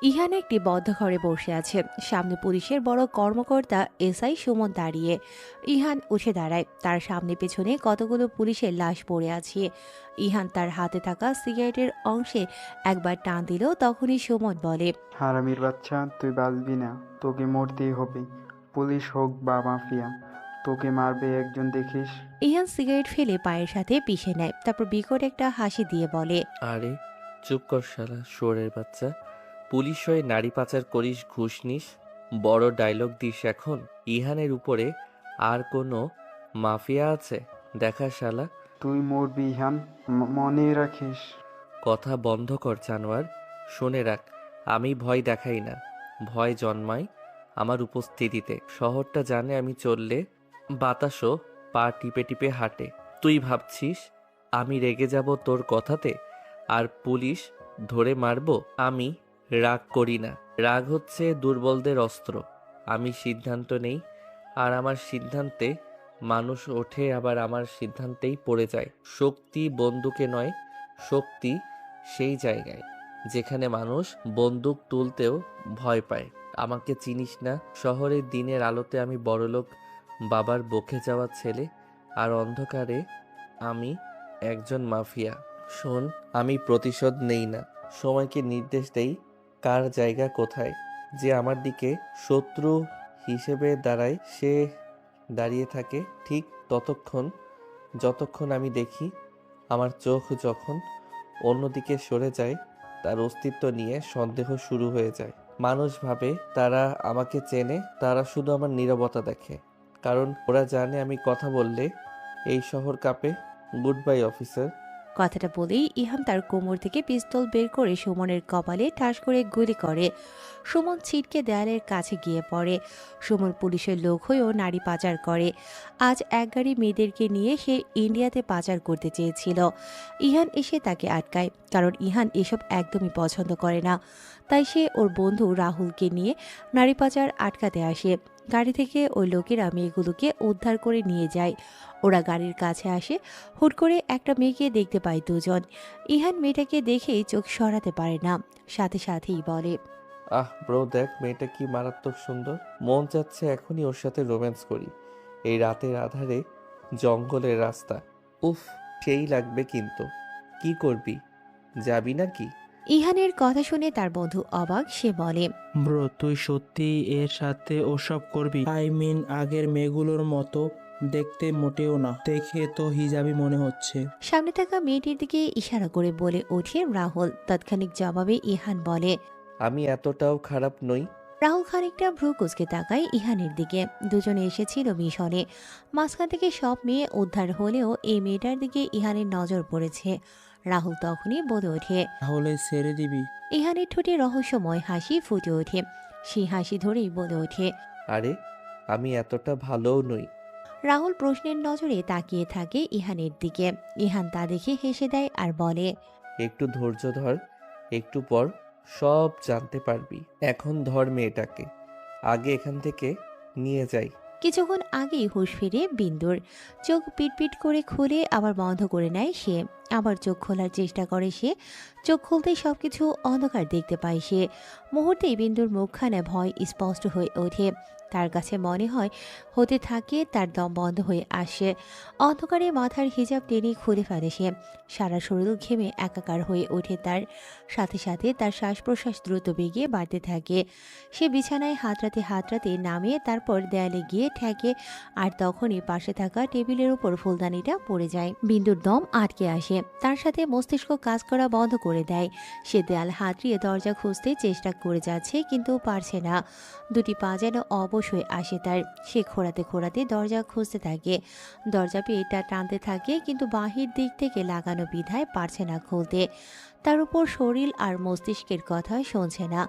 ইহান একটি বদ্ধ ঘরে বসে আছে। সামনে পুলিশের বড় কর্মকর্তা এসআই সুমন দাঁড়িয়ে। ইহান উঠে দাঁড়ায়। তার সামনে পেছনে কতগুলো পুলিশের লাশ পড়ে আছে। ইহান তার হাতে থাকা সিগারেটের অংশে একবার টান দিল, তখনই সুমন বলে, হারামির বাচ্চা, তুই বাঁচবি না, তোকে মরতেই হবে। পুলিশ হোক বা মাফিয়া, তোকে মারবে একজন, দেখিস। ইহান সিগারেট ফেলে পায়ের সাথে পিষে নেয়, তারপর বিকট একটা হাসি দিয়ে বলে, আরে চুপ কর শালা শুয়োরের বাচ্চা। পুলিশ হয়ে নারী পাচার করিস, ঘুষ নিস, বড় ডায়লগ দিস এখন। ইহানের উপরে আর কোনো মাফিয়া আছে দেখা শালা। তুই মরবি ইহান, মনে রাখিস। কথা বন্ধ কর জানোয়ার। শুনে রাখ, আমি ভয় দেখাই না, ভয় জন্মায় আমার উপস্থিতিতে। শহরটা জানে আমি চললে বাতাসও পা টিপে টিপে হাঁটে। তুই ভাবছিস আমি রেগে যাব তোর কথাতে আর পুলিশ ধরে মারবো? আমি রাগ করি না, রাগ হচ্ছে দুর্বলদের অস্ত্র। আমি সিদ্ধান্ত নেই, আর আমার সিদ্ধান্তে মানুষ ওঠে, আবার আমার সিদ্ধান্তেই পড়ে যায়। শক্তি বন্দুকে নয়, শক্তি সেই জায়গায় যেখানে মানুষ বন্দুক তুলতেও ভয় পায়। আমাকে চিনিস না? শহরের দিনের আলোতে আমি বড়লোক বাবার বকে যাওয়া ছেলে, আর অন্ধকারে আমি একজন মাফিয়া। শোন, আমি প্রতিশোধ নেই না, সময়কে নির্দেশ দেই কার জায়গা কোথায়। যে আমার দিকে শত্রু হিসেবে দাঁড়ায় সে দাঁড়িয়ে থাকে ঠিক ততক্ষণ যতক্ষণ আমি দেখি আমার চোখ যখন অন্যদিকে সরে যায় তার অস্তিত্ব নিয়ে সন্দেহ শুরু হয়ে যায়। মানুষ ভাবে তারা আমাকে চেনে, তারা শুধু আমার নীরবতা দেখে, কারণ ওরা জানে আমি কথা বললে এই শহর কাঁপে। Good bye officer. কথাটা বলেই ইহান তার কোমর থেকে পিস্তল বের করে সুমনের কপালে ঠাস করে গুলি করে। সুমন ছিটকে দেয়ালের কাছে গিয়ে পড়ে। সুমন পুলিশের লোক হয়েও নারী পাচার করে। আজ এক গাড়ি মেয়েদেরকে নিয়ে সে ইন্ডিয়াতে পাচার করতে চেয়েছিল। ইহান এসে তাকে আটকায়, কারণ ইহান এসব একদমই পছন্দ করে না। তাই সে ওর বন্ধু রাহুলকে নিয়ে নারী পাচার আটকাতে আসে। গাড়ি থেকে ওই লোকেরা মেয়েগুলোকে উদ্ধার করে নিয়ে যায়। ওরা গাড়ির কাছে আসে। হুট করে একটা মেয়েকে দেখতে পায় দুজন। ইহান মেয়েটাকে দেখেই চোখ সরাতে পারে না, সাথে সাথেই বলে, আহ ব্রো, দেখ মেয়েটা কি মারাত্মক সুন্দর। মন চাচ্ছে এখনই ওর সাথে রোম্যান্স করি, এই রাতের আধারে জঙ্গলের রাস্তা। উফ, সেই লাগবে কিন্তু। কি করবি, যাবি নাকি? ইহানের কথা শুনে তার বন্ধু অবাক। সে বলে, ব্রো, তুই সত্যি এর সাথে ওসব করবি? আই মিন, আগের মেয়েগুলোর মতো দেখতে মোটেও না, দেখে তো হিজাবি মনে হচ্ছে। সামনে থাকা মেয়েটির দিকে ইশারা করে বলে ওঠে রাহুল। তৎক্ষণিক জবাবে ইহান বলে, আমি এতটাও খারাপ নই। রাহুল খানিকটা ভ্রু কুঁচকে তাকায় ইহানের দিকে। দুজনে এসেছিল মিশনে। মাঝখান থেকে সব মেয়ে উদ্ধার হলেও এই মেয়েটার দিকে ইহানের নজর পড়েছে। রাহুল তখনই বলে ওঠে। তাহলে ছেড়ে দিবি? ইহানের ঠোঁটে রহস্যময় হাসি ফুটে ওঠে। সেই হাসি ধরেই বলে ওঠে। আরে আমি এতটা ভালোও নই। রাহুল প্রশ্নের নজরে তাকিয়ে থাকে ইহানের দিকে। ইহান তা দেখে হেসে দেয় আর বলে, একটু ধৈর্য ধর, একটু পর সব জানতে পারবি। এখন ধর মেয়েটাকে, আগে এখান থেকে নিয়ে যাই। কিছুক্ষণ আগেই হুঁশ ফিরে বিন্দুর। চোখ পিটপিট করে খুলে আবার বন্ধ করে নেয় সে। আবার চোখ খোলার চেষ্টা করে সে। চোখ খুলতেই সবকিছু অন্ধকার দেখতে পায় সে। মুহূর্তেই বিন্দুর মুখখানে ভয় স্পষ্ট হয়ে ওঠে। তার কাছে মনে হয় হতে থাকে তার দম বন্ধ হয়ে আসে। অন্ধকারে মাথার হিজাব টেনে খুলে ফেলে সে। সারা শরীর ঘেমে একাকার হয়ে ওঠে তার। সাথে সাথে তার শ্বাস প্রশ্বাস দ্রুত বেগে বাড়তে থাকে। সে বিছানায় হাতড়াতে নামিয়ে তারপর দেয়ালে গিয়ে ঠেকে। আর তখনই পাশে থাকা টেবিলের উপর ফুলদানিটা পড়ে যায়। বিন্দুর দম আটকে আসে। তার সাথে মস্তিষ্ক কাজ করা বন্ধ করে দেয়। সে দেয়াল হাতড়িয়ে দরজা খুঁজতে চেষ্টা করে যাচ্ছে, কিন্তু পারছে না। দুটি পা যেন অবশ হয়ে আসে তার। সে খোঁড়াতে দরজা খুঁজতে থাকে। দরজা পেয়েটা টানতে থাকে, কিন্তু বাহির দিক থেকে লাগানো বিধায় পারছে না খুলতে। তার উপর শরীর আর মস্তিষ্কের কথা শুনছে না।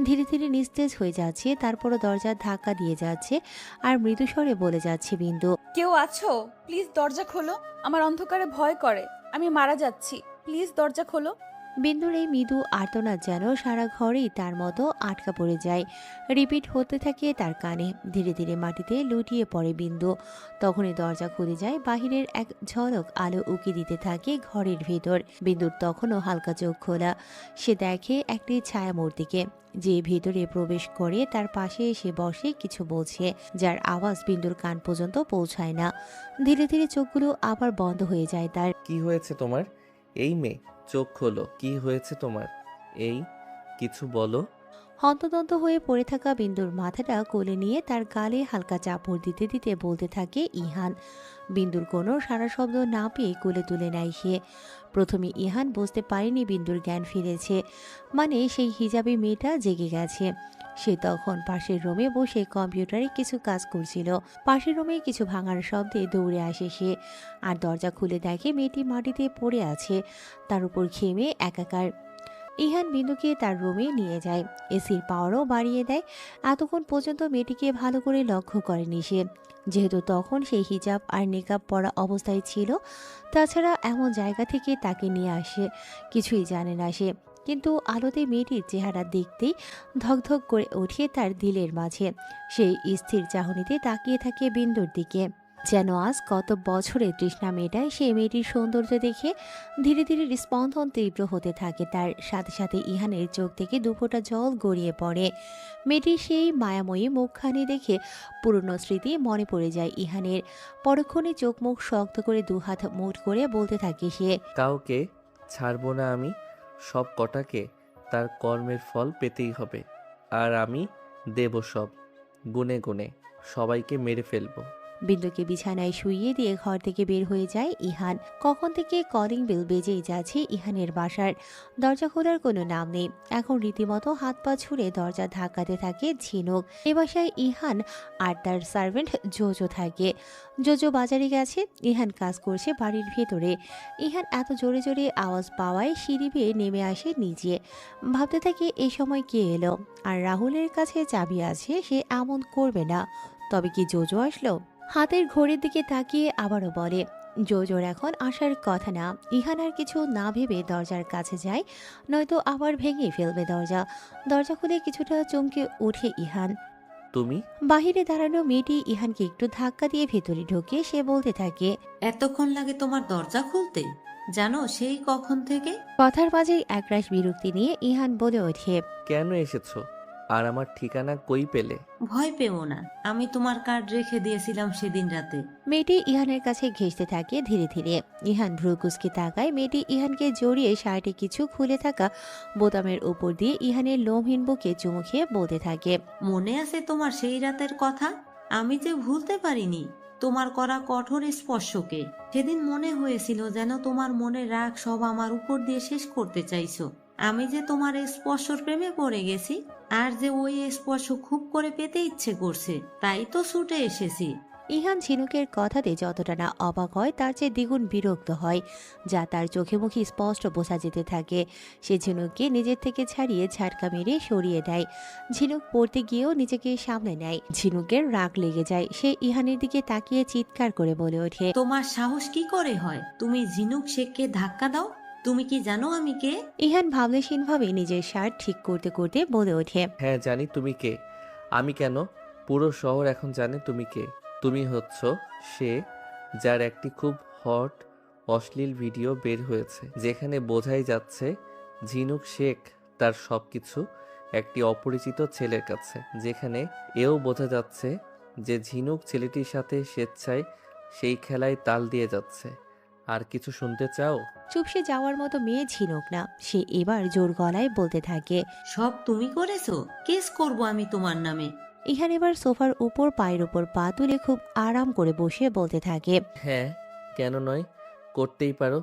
ধীরে ধীরে নিস্তেজ হয়ে যাচ্ছে। তারপরও দরজার ধাক্কা দিয়ে যাচ্ছে আর মৃদুস্বরে বলে যাচ্ছে, বিন্দু। কেউ আছো? প্লিজ দরজা খোলো, আমার অন্ধকারে ভয় করে, আমি মারা যাচ্ছি, প্লিজ দরজা খোলো। বিন্দুর এই মৃদু আর্তনাদ যেন সারা ঘরেই তার মতো আটকা পড়ে যায়। রিপিট হতে থাকে তার কানে। ধীরে ধীরে মাটিতে লুটিয়ে পড়ে বিন্দু। তখনই দরজা খুলে যায়, বাহিরের এক ঝলক আলো উকি দিতে থাকে ঘরের ভেতর। বিন্দুর তখনও হালকা চোখ খোলা। সে দেখে একটি ছায়ামূর্তিকে, যে ভেতরে প্রবেশ করে তার পাশে এসে বসে কিছু বলছে, যার আওয়াজ বিন্দুর কান পর্যন্ত পৌঁছায় না। ধীরে ধীরে চোখগুলো আবার বন্ধ হয়ে যায় তার। কি হয়েছে তোমার? এই মেয়ে, চোখ খোলো। কি হয়েছে তোমার? এই, কিছু বলো। হন্তদন্ত হয়ে পড়ে থাকা বিন্দুর মাথাটা কোলে নিয়ে তার গালে হালকা চাপড় দিতে দিতে বলতে থাকে ইহান। বিন্দুর কোনো সারা শব্দ না পেয়ে কোলে তুলে নেয় সে। প্রথমে ইহান বুঝতে পারেনি বিন্দুর জ্ঞান ফিরেছে, মানে সেই হিজাবি মেয়েটা জেগে গেছে। সে তখন পাশের রুমে বসে কম্পিউটারে কিছু কাজ করছিল। পাশের রুমে কিছু ভাঙার শব্দে দৌড়ে আসে সে, আর দরজা খুলে দেখে মেয়েটি মাটিতে পড়ে আছে, তার উপর ঘেমে একাকার। ইহান বিন্দুকে তার রুমে নিয়ে যায়, এসির পাওয়ারও বাড়িয়ে দেয়। এতক্ষণ পর্যন্ত মেয়েটিকে ভালো করে লক্ষ্য করেনি সে, যেহেতু তখন সেই হিজাব আর নেকাব পরা অবস্থায় ছিল। তাছাড়া এমন জায়গা থেকে তাকে নিয়ে আসে, কিছুই জানে না সে। কিন্তু আলোতে মেয়েটির চেহারা দেখতেই ধকধক করে ওঠে তার দিলের মাঝে। সেই স্থির চাহনিতে তাকিয়ে থাকে বিন্দুর দিকে, যেন আজ কত বছরের তৃষ্ণা মেটায় সেই মেয়েটির সৌন্দর্য দেখে। ধীরে ধীরে স্পন্দন তীব্র হতে থাকে তার, সাথে সাথে ইহানের চোখ থেকে দুফোঁটা জল গড়িয়ে পড়ে। মেয়েটির সেই মায়াময়ী মুখখানি দেখে পুরনো স্মৃতি মনে পড়ে যায় ইহানের। পরক্ষণে চোখ মুখ শক্ত করে দুহাত মুঠ করে বলতে থাকে সে। কাউকে ছাড়বো না আমি। সব কটাকে তার কর্মের ফল পেতেই হবে। আর আমি দেব সব, গুনে গুনে সবাইকে মেরে ফেলবো। বিন্দুকে বিছানায় শুইয়ে দিয়ে ঘর থেকে বের হয়ে যায় ইহান। কখন থেকে কলিং বেল বেজেই যাচ্ছে ইহানের বাসার। দরজা খোলার কোনো নাম নেই। এখন রীতিমতো হাত পা ছুড়ে দরজা ধাক্কাতে থাকে ঝিনুক। এ বাসায় ইহান আর তার সার্ভেন্ট জোজো থাকে। জোজো বাজারে গেছে, ইহান কাজ করছে বাড়ির ভেতরে। ইহান এত জোরে জোরে আওয়াজ পাওয়ায় সিঁড়ি বেয়ে নেমে আসে নিচে। ভাবতে থাকে এই সময় কে এলো, আর রাহুলের কাছে চাবি আছে, সে এমন করবে না। তবে কি জোজো আসলো? হাতের ঘড়ির দিকে তাকিয়ে আবারও বলে, জোজোর এখন আসার কথা না। ইহান আর কিছু না ভেবে দরজার কাছে যায়, নয়তো আবার ভেঙে ফেলবে দরজা। দরজা খুলে কিছুটা চমকে ওঠে ইহান। তুমি? বাহিরে দাঁড়ানো মেয়েটি ইহানকে একটু ধাক্কা দিয়ে ভেতরে ঢোকে। সে বলতে থাকে, এতক্ষণ লাগে তোমার দরজা খুলতে? জানো সেই কখন থেকে? কথার মাঝেই একরাশ বিরক্তি নিয়ে ইহান বলে ওঠে, কেন এসেছো? আর আমার ঠিকানা কই পেলে? ভয় পেও না, আমি তোমার কার্ড রেখে দিয়েছিলাম সেদিন রাতে। মেয়েটি ইহানের কাছে ঘেঁষতে থাকে ধীরে ধীরে। ইহান ভ্রুকুচকে তাকায়। মেয়েটি ইহানকে জড়িয়ে শার্টে কিছু খুলে থাকা বোতামের উপর দিয়ে ইহানের লোমহীন বুকে চুমু খেয়ে বলতে থাকে, মনে আছে তোমার সেই রাতের কথা? আমি যে ভুলতে পারিনি তোমার করা কঠোর স্পর্শকে। সেদিন মনে হয়েছিল যেন তোমার মনের রাগ সব আমার উপর দিয়ে শেষ করতে চাইছো। আমি যে তোমার স্পর্শর প্রেমে পড়ে গেছি, আর যে ওই স্পর্শ খুব করে পেতে ইচ্ছে করছে, তাই তো ছুটে এসেছি। ইহান ঝিনুকের কথাতে যতটা না অবাক হয় তার চেয়ে দ্বিগুণ বিরক্ত হয়, যা তার চোখে মুখে স্পষ্ট বোঝা যেতে থাকে। সে ঝিনুককে নিজের থেকে ছাড়িয়ে ঝাটকা মেরে সরিয়ে দেয়। ঝিনুক পড়তে গিয়েও নিজেকে সামলে নেয়। ঝিনুকের রাগ লেগে যায়। সে ইহানের দিকে তাকিয়ে চিৎকার করে বলে ওঠে, তোমার সাহস কি করে হয় তুমি ঝিনুক শেখকে ধাক্কা দাও? তুমি কি জানো আমি কে? ইহান ভাবলেশীনভাবে নিজের শার্ট ঠিক করতে করতে বলে ওঠে, হ্যাঁ জানি তুমি কে। আমি কেন, পুরো শহর এখন জানে তুমি কে। তুমি হচ্ছ সে যার একটি খুব হট অশ্লীল ভিডিও বের হয়েছে, যেখানে বোঝাই যাচ্ছে ঝিনুক শেখ তার সবকিছু একটি অপরিচিত ছেলের কাছে, যেখানে এও বোঝা যাচ্ছে যে ঝিনুক ছেলেটির সাথে স্বেচ্ছায় সেই খেলায় তাল দিয়ে যাচ্ছে। আর কিছু শুনতে চাও? চুপসে যাওয়ার মতো মেয়ে ঝিনুক না। সে এবার জোর গলায় বলতে থাকে, সব তুমি করেছো? কেস করব আমি তোমার নামে। ইহান এবার সোফার উপর পায়ের উপর পা তুলে খুব আরাম করে বসে বলতে থাকে, হ্যাঁ, কেন নয়, করতেই পারো।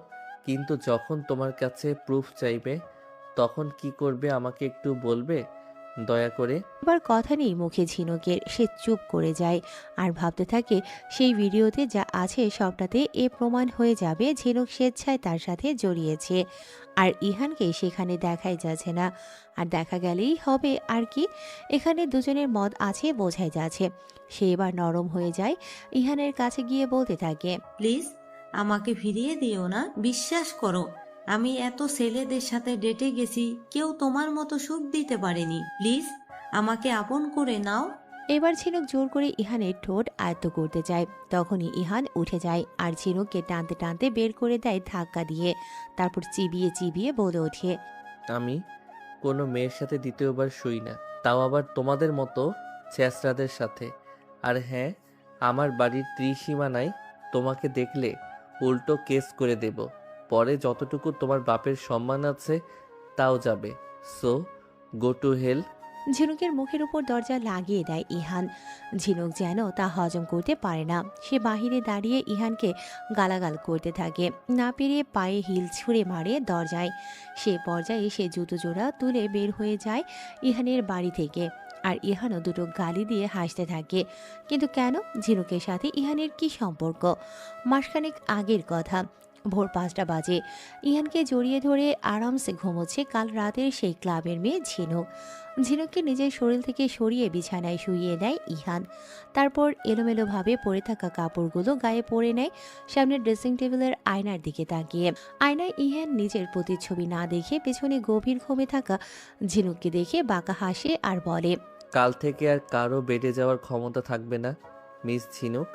কিন্তু যখন তোমার কাছে প্রুফ চাইবে তখন কি করবে আমাকে একটু বলবে দয়া করে? এবার কথা নেই মুখে ঝিনুকের। সে চুপ করে যায় আর ভাবতে থাকে সেই ভিডিওতে যা আছে সবটাতে এ প্রমাণ হয়ে যাবে ঝিনুক স্বেচ্ছায় তার সাথে জড়িয়েছে, আর ইহানকে সেখানে দেখাই যাচ্ছে না। আর দেখা গেলেই হবে আর কি, এখানে দুজনের মত আছে বোঝাই যাচ্ছে। সে এবার নরম হয়ে যায়, ইহানের কাছে গিয়ে বলতে থাকে, প্লিজ আমাকে ফিরিয়ে দিও না। বিশ্বাস করো আমি এত ছেলেদের সাথে ডেটে গেছি, কেউ তোমার মতো সুখ দিতে পারেনি। প্লিজ আমাকে আপন করে নাও। এবার ঝিনুক জোর করে ইহানের ঠোঁট আয়ত্ত করতে চায়। তখনই ইহান উঠে যায় আর ঝিনুককে টানতে টানতে বের করে দেয় ধাক্কা দিয়ে। তারপর চিবিয়ে চিবিয়ে বলে ওঠে, আমি কোনো মেয়ের সাথে দ্বিতীয়বার শুই না, তাও আবার তোমাদের মতো ছেঁচড়াদের সাথে। আর হ্যাঁ, আমার বাড়ির ত্রিসীমানায় তোমাকে দেখলে উল্টো কেস করে দেব। পরে যতটুকু তোমার বাপের সম্মান আছে তাও যাবে। So go to hell. ঝিনুকের মুখের উপর দরজা লাগিয়ে দেয় ইহান। ঝিনুক যেন তা হজম করতে পারে না। সে বাহিরে দাঁড়িয়ে ইহানকে গালাগাল করতে থাকে। না পেরিয়ে পায়ে হিল ছুঁড়ে মারে দরজায়। সে পর্যায়ে সে জুতো জোড়া তুলে বের হয়ে যায় ইহানের বাড়ি থেকে। আর ইহানও দুটো গালি দিয়ে হাসতে থাকে। কিন্তু কেন? ঝিনুকের সাথে ইহানের কি সম্পর্ক? মাসখানেক আগের কথা। ভোর 5টা বাজে। ইহানকে জড়িয়ে ধরে আরামসে ঘুমোচ্ছে কাল রাতের সেই ক্লাবের মেয়ে ঝিনুক। ঝিনুককে নিজের শরীর থেকে সরিয়ে বিছানায় শুইয়ে নেয় ইহান। তারপর এলোমেলোভাবে পরে থাকা কাপড়গুলো গায়ে পরে নেয় সামনের ড্রেসিং টেবিলের আয়নার দিকে তাকিয়ে। আয়নায় ইহান নিজের প্রতিচ্ছবি না দেখে পেছনে গভীর ঘুমে থাকা ঝিনুককে দেখে বাঁকা হাসে আর বলে, কাল থেকে আর কারো বেডে যাওয়ার ক্ষমতা থাকবে না মিস ঝিনুক।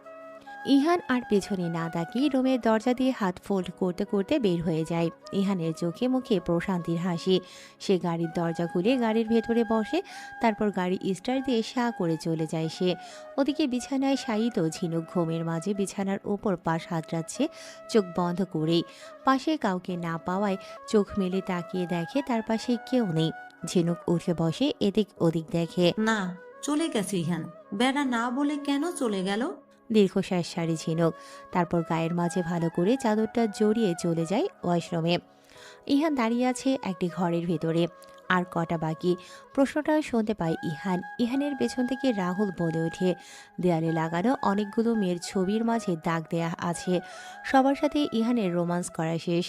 ইহান আর পেছনে না তাকিয়ে রুমের দরজা দিয়ে হাত ফোল্ড করতে করতে বের হয়ে যায়। ইহানের চোখে মুখে প্রশান্তির হাসি। সে গাড়ির দরজা খুলে গাড়ির ভেতরে বসে। তারপর গাড়ি স্টার্ট দিয়ে সাঁ করে চলে যায় সে। ওদিকে বিছানায় শায়িত ঝিনুক ঘুমের মাঝে বিছানার ওপর পাশ হাতড়াচ্ছে চোখ বন্ধ করেই। পাশে কাউকে না পাওয়ায় চোখ মেলে তাকিয়ে দেখে তার পাশে কেউ নেই। ঝিনুক উঠে বসে এদিক ওদিক দেখে। না, চলে গেছে ইহান। বেড়া না বলে কেন চলে গেল? দীর্ঘশ্বাস সারি ঝিনুক। তারপর গায়ের মাঝে ভালো করে চাদরটা জড়িয়ে চলে যায় ওয়াশরুমে। ইহান দাঁড়িয়ে আছে একটি ঘরের ভেতরে। আর কটা বাকি? প্রশ্নটা শুনতে পায় ইহান। ইহানের পেছন থেকে রাহুল বলে ওঠে, দেয়ালে লাগানো অনেকগুলো মেয়ের ছবির মাঝে দাগ দেয়া আছে। সবার সাথে ইহানের রোমান্স করা শেষ।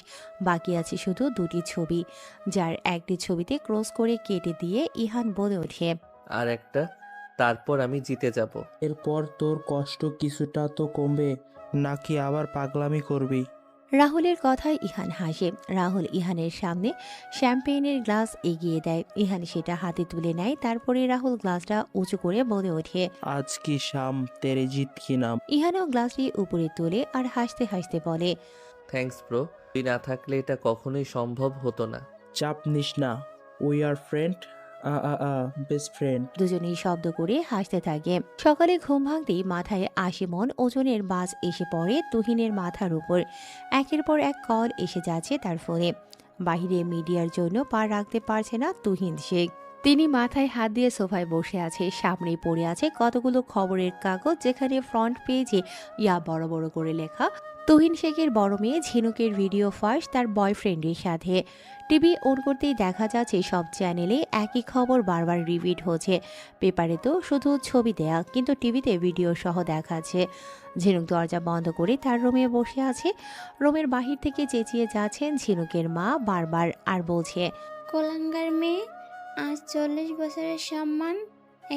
বাকি আছে শুধু দুটি ছবি, যার একটি ছবিতে ক্রস করে কেটে দিয়ে ইহান বলে ওঠে, আর একটা, তারপর আমি জিতে যাব। এরপর তোর কষ্ট কিছুটা তো কমবে, নাকি আবার পাগলামি করবি? রাহুলের কথায় ইহান হাসে। রাহুল ইহানের সামনে শ্যাম্পেইনের গ্লাস এগিয়ে দেয়। ইহান সেটা হাতে তুলে নেয়। তারপরে রাহুল গ্লাসটা উঁচু করে বলে ওঠে, আজ কি শাম তেরে জিত কি নাম। ইহানও গ্লাসটি উপরে তোলে আর হাসতে হাসতে বলে, থ্যাঙ্কস ব্রো, তুই না থাকলে এটা কখনোই সম্ভব হতো না। চাপ নিস না, we are friend, best friend. দুজনেই শব্দ করে হাসতে থাকে। সকালে ঘুম ভাঙতেই মাথায় 80 মণ ওজনের বাস এসে পড়ে তুহিনের মাথার উপর। একের পর এক কল এসে যাচ্ছে তার ফোনে। বাহিরে মিডিয়ার জন্য পা রাখতে পারছে না তুহিন শেখ। তিনি মাথায় হাত দিয়ে সোফায় বসে আছে। সামনেই পড়ে আছে কতগুলো খবরের কাগজ, যেখানে ফ্রন্ট পেজে ইয়া বড় বড় করে লেখা, তুহিন শেখের বড় মেয়ে ঝিনুকের ভিডিও ফাঁস তার বয়ফ্রেন্ডের সাথে। টিভি অন করতেই দেখা যাচ্ছে সব চ্যানেলে একই খবর বারবার রিপিট হচ্ছে। পেপারে তো শুধু ছবি দেয়া, কিন্তু টিভিতে ভিডিও সহ দেখাচ্ছে। ঝিনুক দরজা বন্ধ করে তার রুমে বসে আছে। রুমের বাহির থেকে চেঁচিয়ে যাচ্ছেন ঝিনুকের মা বারবার, আর বলছে, কোলাঙ্গার মেয়ে, আজ 40 বছরের সম্মান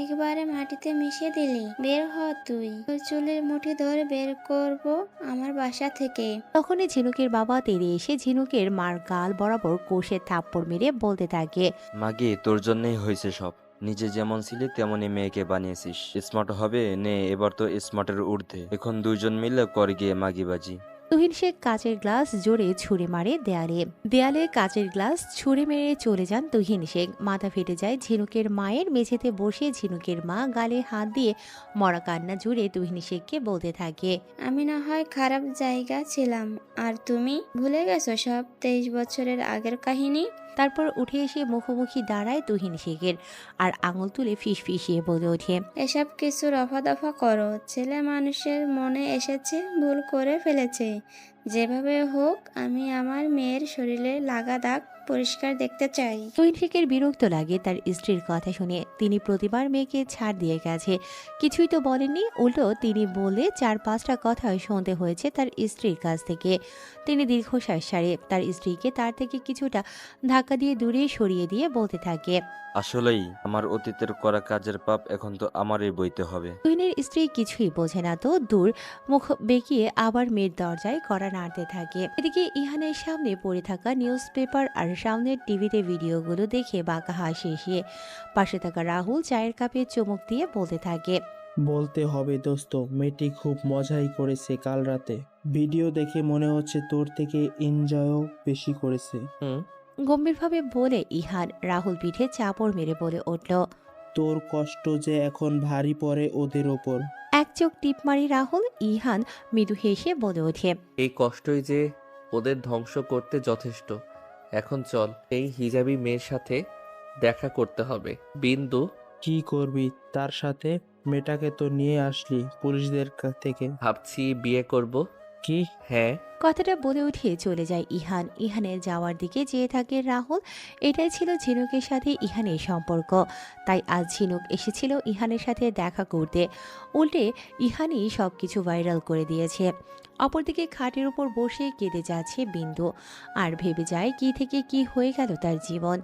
একবারে মাটিতে মিশিয়ে দিলি। বের হ তুই, তোর চুলের মুঠি ধরে বের করব আমার বাসা থেকে। তখনই ঝিনুকের বাবা তেড়ে এসে ঝিনুকের মার গাল বরাবর কষে থাপ্পড় মেরে বলতে থাকে, মাগি, তোর জন্যই হয়েছে সব। নিজে যেমন ছিলি তেমনই মেয়েকে বানিয়েছিস। স্মার্ট হবে নে, এবার তো স্মার্টের ঊর্ধ্বে। এখন দুইজন মিলে কর গিয়ে মাগিবাজি। তুহিন শেখ কাচের গ্লাস জোরে ছুঁড়ে মারে দেয়ালে। দেয়ালে কাচের গ্লাস ছুঁড়ে মেরে চলে যান তুহিন শেখ। মাথা ফেটে যায় ঝিনুকের মায়ের। মেঝেতে বসে ঝিনুকের মা গালে হাত দিয়ে মরা কান্না জুড়ে তুহিন শেখকে বলতে থাকে, আমি না হয় খারাপ জায়গা ছিলাম, আর তুমি ভুলে গেছো সব 23 বছরের আগের কাহিনী। তারপর উঠে এসে মুখোমুখি দাঁড়ায় তুহিন শেখের আর আঙুল তুলে ফিসফিসিয়ে বলে ওঠে, এসব কিছু রফা দফা করো। ছেলে মানুষের মনে এসেছে, ভুল করে ফেলেছে। যেভাবে হোক আমি আমার মেয়ের শরীরে লাগা দাগ পরিষ্কার দেখতে চাই। তুহিন শেখের বিরক্ত লাগে তার স্ত্রীর কথা শুনে। তিনি প্রতিবার মেয়েকে ছাড় দিয়ে গেছে, কিছুই তো বলেননি। উল্টো তিনি বলে 4-5টা কথা শুনতে হয়েছে তার স্ত্রীর কাছ থেকে। তিনি দীর্ঘশ্বাস ছাড়ে তার স্ত্রীকে তার থেকে কিছুটা ধাক্কা দিয়ে দূরে সরিয়ে দিয়ে বলতে থাকে, আসলেই আমার অতীতের করা কাজের পাপ এখন তো আমারই বইতে হবে। তুহিনের স্ত্রী কিছুই বোঝে না তো দূর। মুখ বেঁকিয়ে আবার মেয়ের দরজায় কড়া নাড়তে থাকে। এদিকে ইহানের সামনে পড়ে থাকা নিউজ পেপার আর সামনের টিভিতে ভিডিওগুলো দেখে বাঁকা হাসি সে। পাশে থাকা রাহুল চায়ের কাপে চুমুক দিয়ে বলতে থাকে, বলতে হবে দোস্ত, মেয়েটি খুব মজাই করেছে কাল রাতে। ভিডিও দেখে মনে হচ্ছে তোর থেকে এনজয়ও বেশি করেছে। হুম। গম্ভীরভাবে বলে ইহান। রাহুল পিঠে চাপড় মেরে বলে উঠল, তোর কষ্ট যে এখন ভারী পড়ে ওদের ওপর। এক চোখ টিপ মারি রাহুল। ইহান মৃদু হেসে বলে ওঠে, এই কষ্টই যে ওদের ধ্বংস করতে যথেষ্ট। এখন চল, এই হিজাবি মেয়ের সাথে দেখা করতে হবে। বিন্দু, কি করবি তার সাথে? মেয়েটাকে তো নিয়ে আসলি পুলিশদের থেকে। ভাবছি বিয়ে করব। কি? হ্যাঁ। কথাটা বলে উঠিয়ে চলে যায় ইহান। ইহানের যাওয়ার দিকে চেয়ে থাকে রাহুল। এটাই ছিল ঝিনুকের সাথে ইহানের সম্পর্ক। তাই আজ ঝিনুক এসেছিল ইহানের সাথে দেখা করতে। উল্টে ইহানই সবকিছু ভাইরাল করে দিয়েছে। অপরদিকে খাটের উপর বসে কেঁদে যাচ্ছে বিন্দু। আর ভেবে যায় কি থেকে কি হয়ে গেল তার জীবন।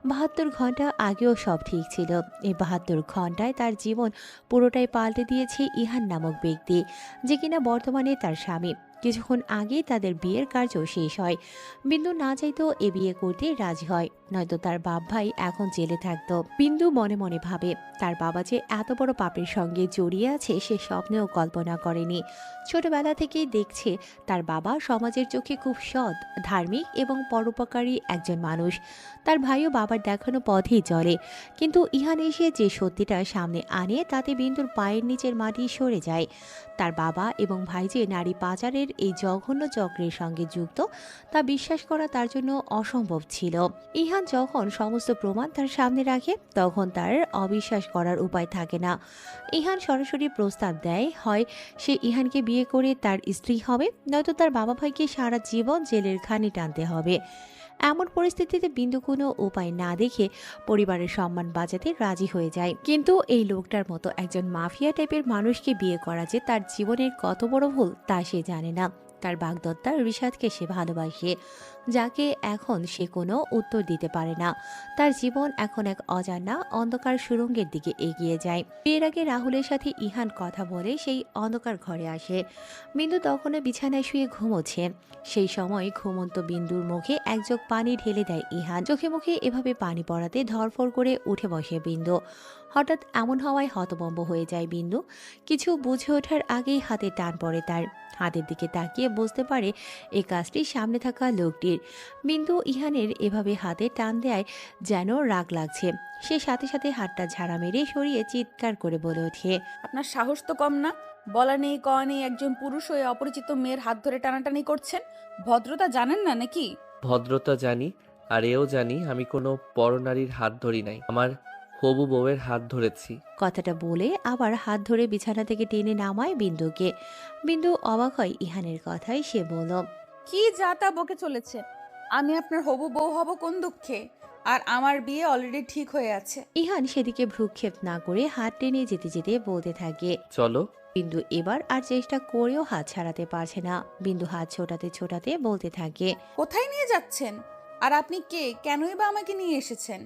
৭২ ঘন্টা আগেও সব ঠিক ছিল। এই ৭২ ঘন্টায় তার জীবন পুরোটাই পাল্টে দিয়েছে ইহান নামক ব্যক্তি, যে কিনা বর্তমানে তার স্বামী। কিছুক্ষণ আগে তাদের বিয়ের কার্য শেষ হয়। বিন্দু না চাইতেও এ বিয়ে করতে রাজি হয়, নয়তো তার বাপ ভাই এখন জেলে থাকতো। বিন্দু মনে মনে ভাবে, তার বাবা যে এত বড় পাপের সঙ্গে জড়িয়ে আছে সে স্বপ্নেও কল্পনা করেনি। ছোটবেলা থেকেই দেখছে তার বাবা সমাজের চোখে খুব সৎ, ধার্মিক এবং পরোপকারী একজন মানুষ। তার ভাইও বাবার দেখানো পথেই চলে। কিন্তু ইহান এসে যে সত্যিটা সামনে আনে তাতে বিন্দুর পায়ের নিচের মাটি সরে যায়। তার বাবা এবং ভাই যে নারী পাচারের এই জঘন্য চক্রের সঙ্গে যুক্ত তা বিশ্বাস করা তার জন্য অসম্ভব ছিল। ইহান যখন সমস্ত প্রমাণ তার সামনে রাখে তখন তার অবিশ্বাস করার উপায় থাকে না। ইহান সরাসরি প্রস্তাব দেয়, হয় সে ইহানকে বিয়ে করে তার স্ত্রী হবে, নয়তো তার বাবা ভাইকে সারা জীবন জেলের খানি টানতে হবে। এমন পরিস্থিতিতে বিন্দু কোনো উপায় না দেখে পরিবারের সম্মান বাঁচাতে রাজি হয়ে যায়। কিন্তু এই লোকটার মতো একজন মাফিয়া টাইপের মানুষকে বিয়ে করা যে তার জীবনের কত বড় ভুল তা সে জানে না। তার বাগদত্তা ঋষাদকে সে ভালোবাসে, যাকে এখন সে কোনো উত্তর দিতে পারে না। তার জীবন এখন এক অজানা অন্ধকার সুড়ঙ্গের দিকে এগিয়ে যায়। বিয়ের আগে রাহুলের সাথে ইহান কথা বলে সেই অন্ধকার ঘরে আসে। বিন্দু তখনও বিছানায় শুয়ে ঘুমোচ্ছে। সেই সময় ঘুমন্ত বিন্দুর মুখে এক চোখ পানি ঢেলে দেয় ইহান। চোখে মুখে এভাবে পানি পড়াতে ধরফর করে উঠে বসে বিন্দু। হঠাৎ এমন হওয়ায় হতভম্ব হয়ে যায় বিন্দু। কিছু বুঝে ওঠার আগেই হাতে টান পড়ে তার। হাতের দিকে তাকিয়ে বুঝতে পারে এই কাজটি সামনে থাকা লোকটির। বিন্দু ইহানের এভাবে হাতে টান দেয় যেন রাগ লাগছে। সে সাথে সাথে হাতটা ঝাড়া মেরে সরিয়ে চিৎকার করে বলে ওঠে, আপনার সাহস তো কম না। বলা নেই কওয়া নেই একজন পুরুষ হয়ে অপরিচিত মেয়ের হাত ধরে টানাটানি করছেন। ভদ্রতা জানেন না নাকি? ভদ্রতা জানি, আর এও জানি আমি কোনো পরনারীর হাত ধরি নাই, আমার হবু বউয়ের হাত ধরেছি। কথাটা বলে আবার হাত ধরে বিছানা থেকে টেনে নামায় বিন্দুকে। বিন্দু অবাক হয় ইহানের কথায়। সে বলল, কি যা তা বকে চলেছে। আমি আপনার হবু বউ হব কোন দুঃখে? আর আমার বিয়ে অলরেডি ঠিক হয়ে আছে। ইহান সেদিকে ভ্রুক্ষেপ না করে হাত টেনে যেতে যেতে বলতে থাকে। চলো। বিন্দু এবার আর চেষ্টা করেও হাত ছাড়াতে পারছে না। বিন্দু হাত ছোটাতে ছোটাতে বলতে থাকে, কোথায় নিয়ে যাচ্ছেন? আর আপনি কে? কেনই বা আমাকে নিয়ে এসেছেন?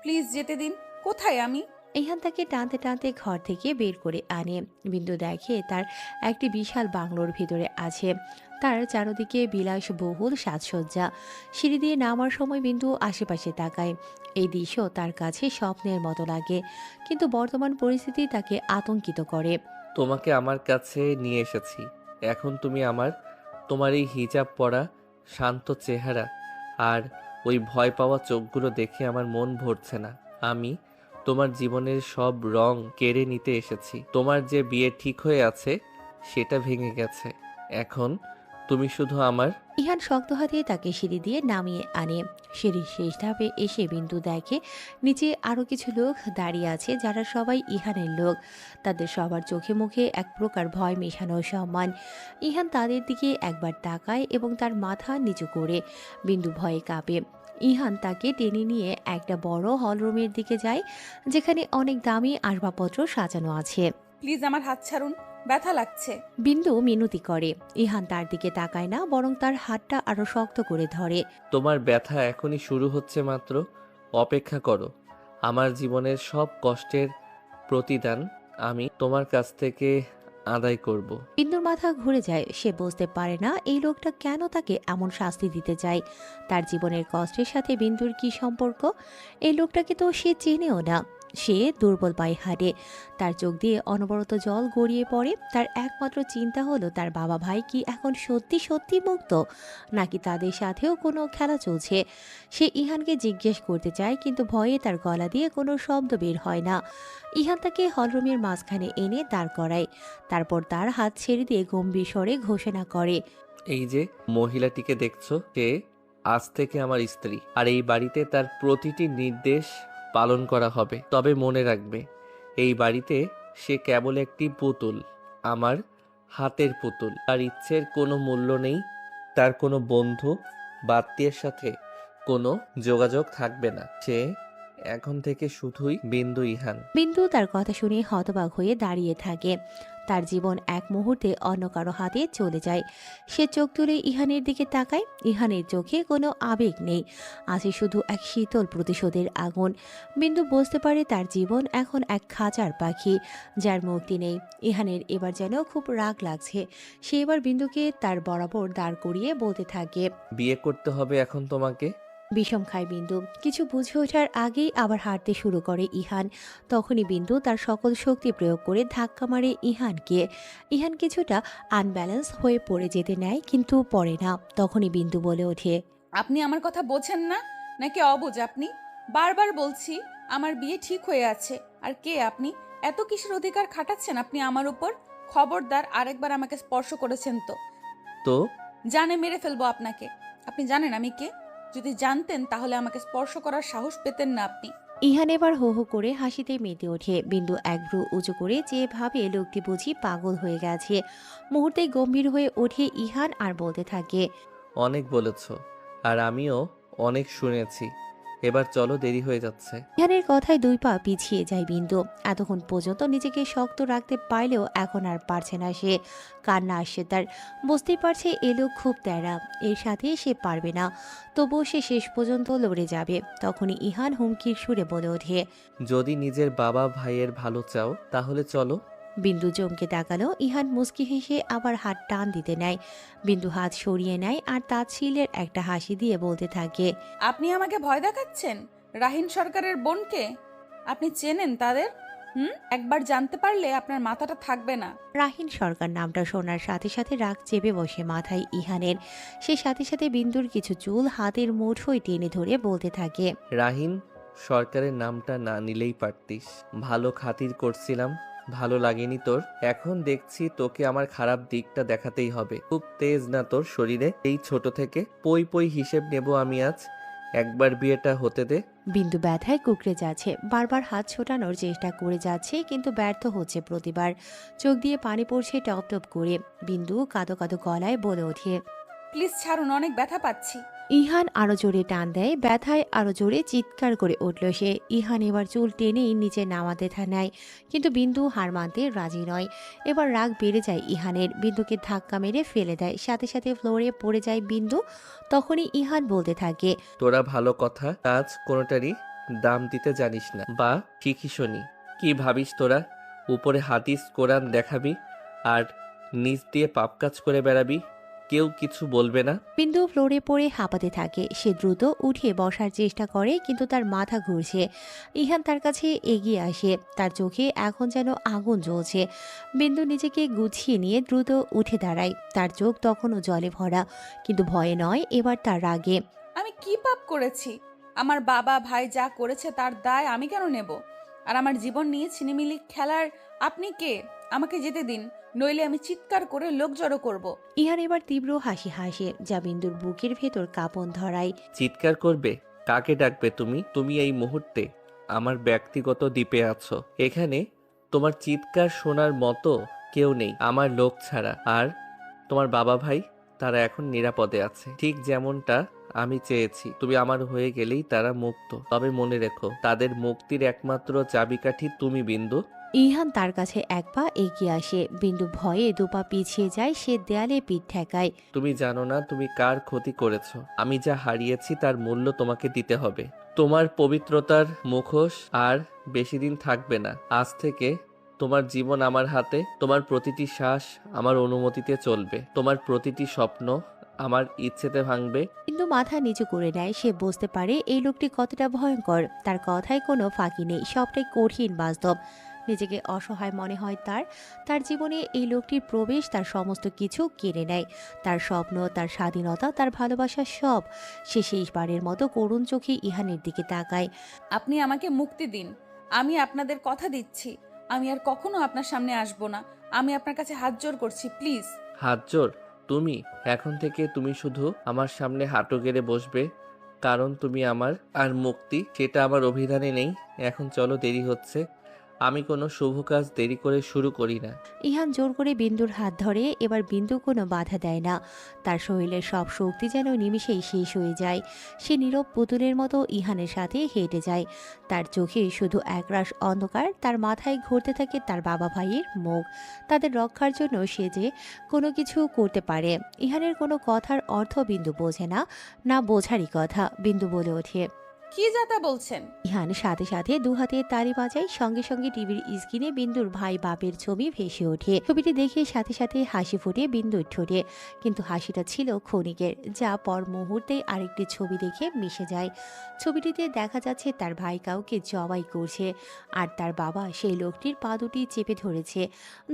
প্লিজ যেতে দিন। কোথায় আমি? ইহান তাকে টানতে টানতে ঘর থেকে বের করে আনে। বিন্দু দেখে তার একটি বিশাল বাংলোর ভিতরে আছে। তার চারদিকে বিলাসবহুল সাজসজ্জা। সিঁড়ি দিয়ে নামার সময় বিন্দু আশেপাশে তাকায়। এই দৃশ্য তার কাছে স্বপ্নের মতো লাগে, কিন্তু বর্তমান পরিস্থিতি তাকে আতঙ্কিত করে। তোমাকে আমার কাছে নিয়ে এসেছি। এখন তুমি তোমার এই হিজাব পরা শান্ত চেহারা আর ওই ভয় পাওয়া চোখগুলো দেখে আমার মন ভরছে না। আমি তোমার জীবনের সব রং কেড়ে নিতে এসেছি। তোমার যে বিয়ে ঠিক হয়ে আছে সেটা ভেঙে গেছে। এখন তুমি শুধু আমার। ইহান শক্ত হাতে তাকে সিঁড়ি দিয়ে নামিয়ে আনে। সিঁড়ির শেষ ধাপে এসে বিন্দু দেখে নিচে আরো কিছু লোক দাঁড়িয়ে আছে, যারা সবাই ইহানের লোক। তাদের সবার চোখে মুখে এক প্রকার ভয় মেশানো সম্মান। ইহান তাদের দিকে একবার তাকায় এবং তার মাথা নিচু করে। বিন্দু ভয়ে কাঁপে। ইহান তাকে টেনে নিয়ে একটা বড় হলরুমের দিকে যায়, যেখানে অনেক দামি আসবাবপত্র সাজানো আছে। প্লিজ আমার হাত ছাড়ুন, ব্যথা লাগছে। বিন্দু মিনতি করে। ইহান তার দিকে তাকায় না, বরং তার হাতটা আরো শক্ত করে ধরে। তোমার ব্যথা এখনই শুরু হচ্ছে মাত্র। অপেক্ষা করো। আমার জীবনের সব কষ্টের প্রতিদান আমি তোমার কাছ থেকে আদায় করব। বিন্দুর মাথা ঘুরে যায়। সে বুঝতে পারে না এই লোকটা কেন তাকে এমন শাস্তি দিতে চায়। তার জীবনের কষ্টের সাথে বিন্দুর কি সম্পর্ক? এই লোকটাকে তো সে চেনেও না। সে দুর্বল পায়ে হাঁটে। তার চোখ দিয়ে অনবরত জল গড়িয়ে পড়ে। তার একমাত্র চিন্তা হলো তার বাবা ভাই কি এখন সত্যি সত্যি মুক্ত, নাকি তাদের সাথেও কোনো খেলা চলছে। সে ইহানকে জিজ্ঞেস করতে চায়, কিন্তু ভয়ে তার গলা দিয়ে কোনো শব্দ বের হয় না। ইহান তাকে হলরুমের মাঝখানে এনে দাঁড় করায়। তারপর তার হাত ছেড়ে দিয়ে গম্ভীর স্বরে ঘোষণা করে, এই যে মহিলাটিকে দেখছো, সে আজ থেকে আমার স্ত্রী, আর এই বাড়িতে তার প্রতিটি নির্দেশ পালন করা হবে। তবে মনে রাখবে, এই বাড়িতে সে কেবল একটি পুতুল, আমার হাতের পুতুল। তার ইচ্ছের কোনো মূল্য নেই। তার কোনো বন্ধু বা আত্মীয়ের সাথে কোনো যোগাযোগ থাকবে না। সে এখন থেকে শুধুই বিন্দু ইহান। বিন্দু তার কথা শুনে হতবাক হয়ে দাঁড়িয়ে থাকে। তার জীবন এক মুহূর্তে অন্য কারো হাতে চলে যায়। সে চোখ তুলে ইহানের দিকে তাকায়। ইহানের চোখে কোনো আবেগ নেই, আছে শুধু এক শীতল প্রতিশোধের আগুন। বিন্দু বুঝতে পারে তার জীবন এখন এক খাঁচার পাখি, যার মুক্তি নেই। ইহানের এবার যেন খুব রাগ লাগছে। সে এবার বিন্দুকে তার বরাবর দাঁড় করিয়ে বলতে থাকে, বিয়ে করতে হবে এখন তোমাকে। বিষম খায় বিন্দু। কিছু বুঝে ওঠার আগেই আবার হাঁটতে শুরু করে ইহান। তখনই বিন্দু তার সকল শক্তি প্রয়োগ করে ধাক্কা মারে ইহানকে। ইহান কিছুটা আনব্যালেন্স হয়ে পড়ে যেতে নেয়, কিন্তু পড়ে না। তখনই বিন্দু বলে ওঠে, আপনি আমার কথা বোঝেন না নাকি অবুঝ আপনি? বারবার বলছি আমার বিয়ে ঠিক হয়ে আছে। আর কে আপনি? এত কিসের অধিকার খাটাচ্ছেন আপনি আমার উপর? খবরদার, আরেকবার আমাকে স্পর্শ করেছেন তো জানে মেরে ফেলবো আপনাকে। আপনি জানেন আমি কে? যদি জানতেন তাহলে আমাকে স্পর্শ করার সাহস পেতেন না আপনি। ইহান এবার হো হো করে হাসিতে মেতে ওঠে। বিন্দু এক ভ্রু উঁচু করে যে ভাবে লোকটি বুঝি পাগল হয়ে গেছে। মুহূর্তেই গম্ভীর হয়ে ওঠে ইহান আর বলতে থাকে, অনেক বলেছ, আর আমিও অনেক শুনেছি। এবার চলো, দেরি হয়ে যাচ্ছে। ইহানের কথায় দুই পা পিছিয়ে যায় বিন্দু। এতক্ষণ পর্যন্ত নিজেকে শক্ত রাখতে পারলেও এখন আর পারছে না সে। কান্না আসছে তার। বুঝতেই পারছে এ লোক খুব তেড়া, এর সাথে সে পারবে না। তবুও সে শেষ পর্যন্ত লড়ে যাবে। তখনই ইহান হুমকির সুরে বলে ওঠে, যদি নিজের বাবা ভাইয়ের ভালো চাও তাহলে চলো। বিন্দু চমকে তাকালো। ইহান মুচকি হেসে আবার হাত টান দিতে নেয়। বিন্দু হাত সরিয়ে নেয় আর তাচ্ছিল্যের একটা হাসি দিয়ে বলতে থাকে, আপনি আমাকে ভয় দেখাচ্ছেন? রাহিন সরকারের বোনকে আপনি চেনেন তাদের? একবার জানতে পারলে আপনার মাথাটা থাকবে না। রাহিন সরকার নামটা শোনার সাথে সাথে রাগ চেপে বসে মাথায় ইহানের। সে সাথে সাথে বিন্দুর কিছু চুল হাতের মুঠোয় টেনে ধরে বলতে থাকে, রাহিন সরকারের নামটা না নিলেই পারতিস। ভালো খাতির করছিলাম, ভালো লাগেনি তোর। এখন দেখছি তোকে আমার খারাপ দিকটা দেখাতেই হবে। খুব তেজ না তোর শরীরে? এই ছোট থেকে পই পই হিসেব নেব আমি আজ। একবার বিয়েটা হতে দে। বিন্দু ব্যথায় কুকড়ে যাচ্ছে। বারবার হাত ছোটানোর চেষ্টা করে যাচ্ছে, কিন্তু ব্যর্থ হচ্ছে প্রতিবার। চোখ দিয়ে পানি পড়ছে টপ টপ করে। বিন্দু কাঁদো কাঁদো গলায় বলে ওঠে, প্লিজ ছাড়ুন, অনেক ব্যথা পাচ্ছি। ইহান আরো জোরে টান দেয়। ব্যথায় আরো জোরে চিৎকার করে উঠল সে। ইহান এবার চুল টেনেই নিচে নামাতে নেয়, কিন্তু বিন্দু হার মানতে রাজি নয়। এবার রাগ বেড়ে যায় ইহানের। বিন্দুকে ধাক্কা মেরে ফেলে দেয়। সাথে সাথে ফ্লোরে পড়ে যায় বিন্দু। তখনই ইহান বলতে থাকে, তোরা ভালো কথা কাজ কোনোটারই দাম দিতে জানিস না, বা শিখিসনি। কি ভাবিস তোরা? উপরে হাদিস কোরআন দেখাবি আর নিচ দিয়ে পাপ কাজ করে বেড়াবি, কেউ কিছু বলবে না? বিন্দু ফ্লোরে পড়ে হাঁপাতে থাকে। সে দ্রুত উঠে বসার চেষ্টা করে, কিন্তু তার মাথা ঘুরছে। ইহান তার কাছে এগিয়ে আসে। তার চোখে এখন যেন আগুন জ্বলছে। বিন্দু নিজেকে গুছিয়ে নিয়ে দ্রুত উঠে দাঁড়ায়। তার চোখ তখনও জলে ভরা, কিন্তু ভয়ে নয়, এবার তার রাগে। আমি কি পাপ করেছি? আমার বাবা ভাই যা করেছে তার দায় আমি কেন নেব? আর আমার জীবন নিয়ে ছিনিমিনি খেলার আপনি কে? আমাকে যেতে দিন, নইলে আমি চিৎকার করে লোক জড়ো করব। ইহান এবার তীব্র হাসি হাসে, যা বিন্দুর বুকের ভেতর কাঁপন ধরায়। চিৎকার করবে? কাকে ডাকবে তুমি? তুমি এই মুহূর্তে আমার ব্যক্তিগত দ্বীপে আছো। এখানে তোমার চিৎকার শোনার মতো কেউ নেই আমার লোক ছাড়া। আর তোমার বাবা ভাই, তারা এখন নিরাপদে আছে, ঠিক যেমনটা আমি চেয়েছি। তুমি আমার হয়ে গেলেই তারা মুক্ত। তবে মনে রেখো, তাদের মুক্তির একমাত্র চাবিকাঠি তুমি, বিন্দু। ইহান তার কাছে এক পা এগিয়ে আসে। বিন্দু ভয়ে দুপা পিছিয়ে যায়। সে দেয়ালে পিঠ ঠেকায়। তুমি জানো না তুমি কার ক্ষতি করেছো। আমি যা হারিয়েছি তার মূল্য তোমাকে দিতে হবে। তোমার পবিত্রতার মুখোশ আর বেশি দিন থাকবে না। আজ থেকে তোমার জীবন আমার হাতে, তোমার প্রতিটি শ্বাস আমার অনুমতিতে চলবে, তোমার প্রতিটি স্বপ্ন আমার ইচ্ছেতে ভাঙবে। কিন্তু মাথা নিচু করে নেয়। সে বুঝতে পারে এই লোকটি কতটা ভয়ঙ্কর। তার কথায় কোনো ফাঁকি নেই, সবটাই কঠিন বাস্তব। নিজেকে অসহায় মনে হয় তার। তার জীবনে এই লোকটির প্রবেশ তার সমস্ত কিছু কেড়ে নেয়, তার স্বপ্ন, তার স্বাধীনতা, তার ভালোবাসা সব। সে শেষবারের মতো করুণ চোখে ইহানের দিকে তাকায়। আপনি আমাকে মুক্তি দিন। আমি আপনাদের কথা দিচ্ছি, আমি আর কখনো আপনার সামনে আসব না। আমি আপনার কাছে হাত জোড় করছি, প্লিজ। হাত জোর? তুমি? এখন থেকে তুমি শুধু আমার সামনে হাঁটু গেড়ে বসবে, কারণ তুমি আমার। আর মুক্তি, সেটা আমার অভিধানে নেই। এখন চলো, দেরি হচ্ছে। আমি কোনো শুভ কাজ দেরি করে শুরু করি না। ইহান জোর করে বিন্দুর হাত ধরে। এবার বিন্দু কোনো বাধা দেয় না। তার শরীরের সব শক্তি যেন নিমিষেই শেষ হয়ে যায়। সে নীরব পুতুলের মতো ইহানের সাথে হেঁটে যায়। তার চোখে শুধু একরাশ অন্ধকার। তার মাথায় ঘুরতে থাকে তার বাবা ভাইয়ের মুখ। তাদের রক্ষার জন্য সে যে কোনো কিছু করতে পারে। ইহানের কোনো কথার অর্থ বিন্দু বোঝে না, না বোঝারই কথা। বিন্দু বলে ওঠে, কি যাতা বলছেন? ইহান সাথে সাথে দুহাতে তালি বাজায়। সঙ্গে সঙ্গে টিভির স্ক্রিনে বিন্দুর ভাই বাপের ছবি ভেসে ওঠে। ছবিটি দেখে সাথে সাথে হাসি ফুটে বিন্দুর ঠোঁটে। কিন্তু হাসিটা ছিল ক্ষণিকের, যা পর মুহূর্তে আরেকটি ছবি দেখে মিশে যায়। ছবিটিতে দেখা যাচ্ছে তার ভাই কাউকে জবাই করছে, আর তার বাবা সেই লোকটির পা দুটি চেপে ধরেছে।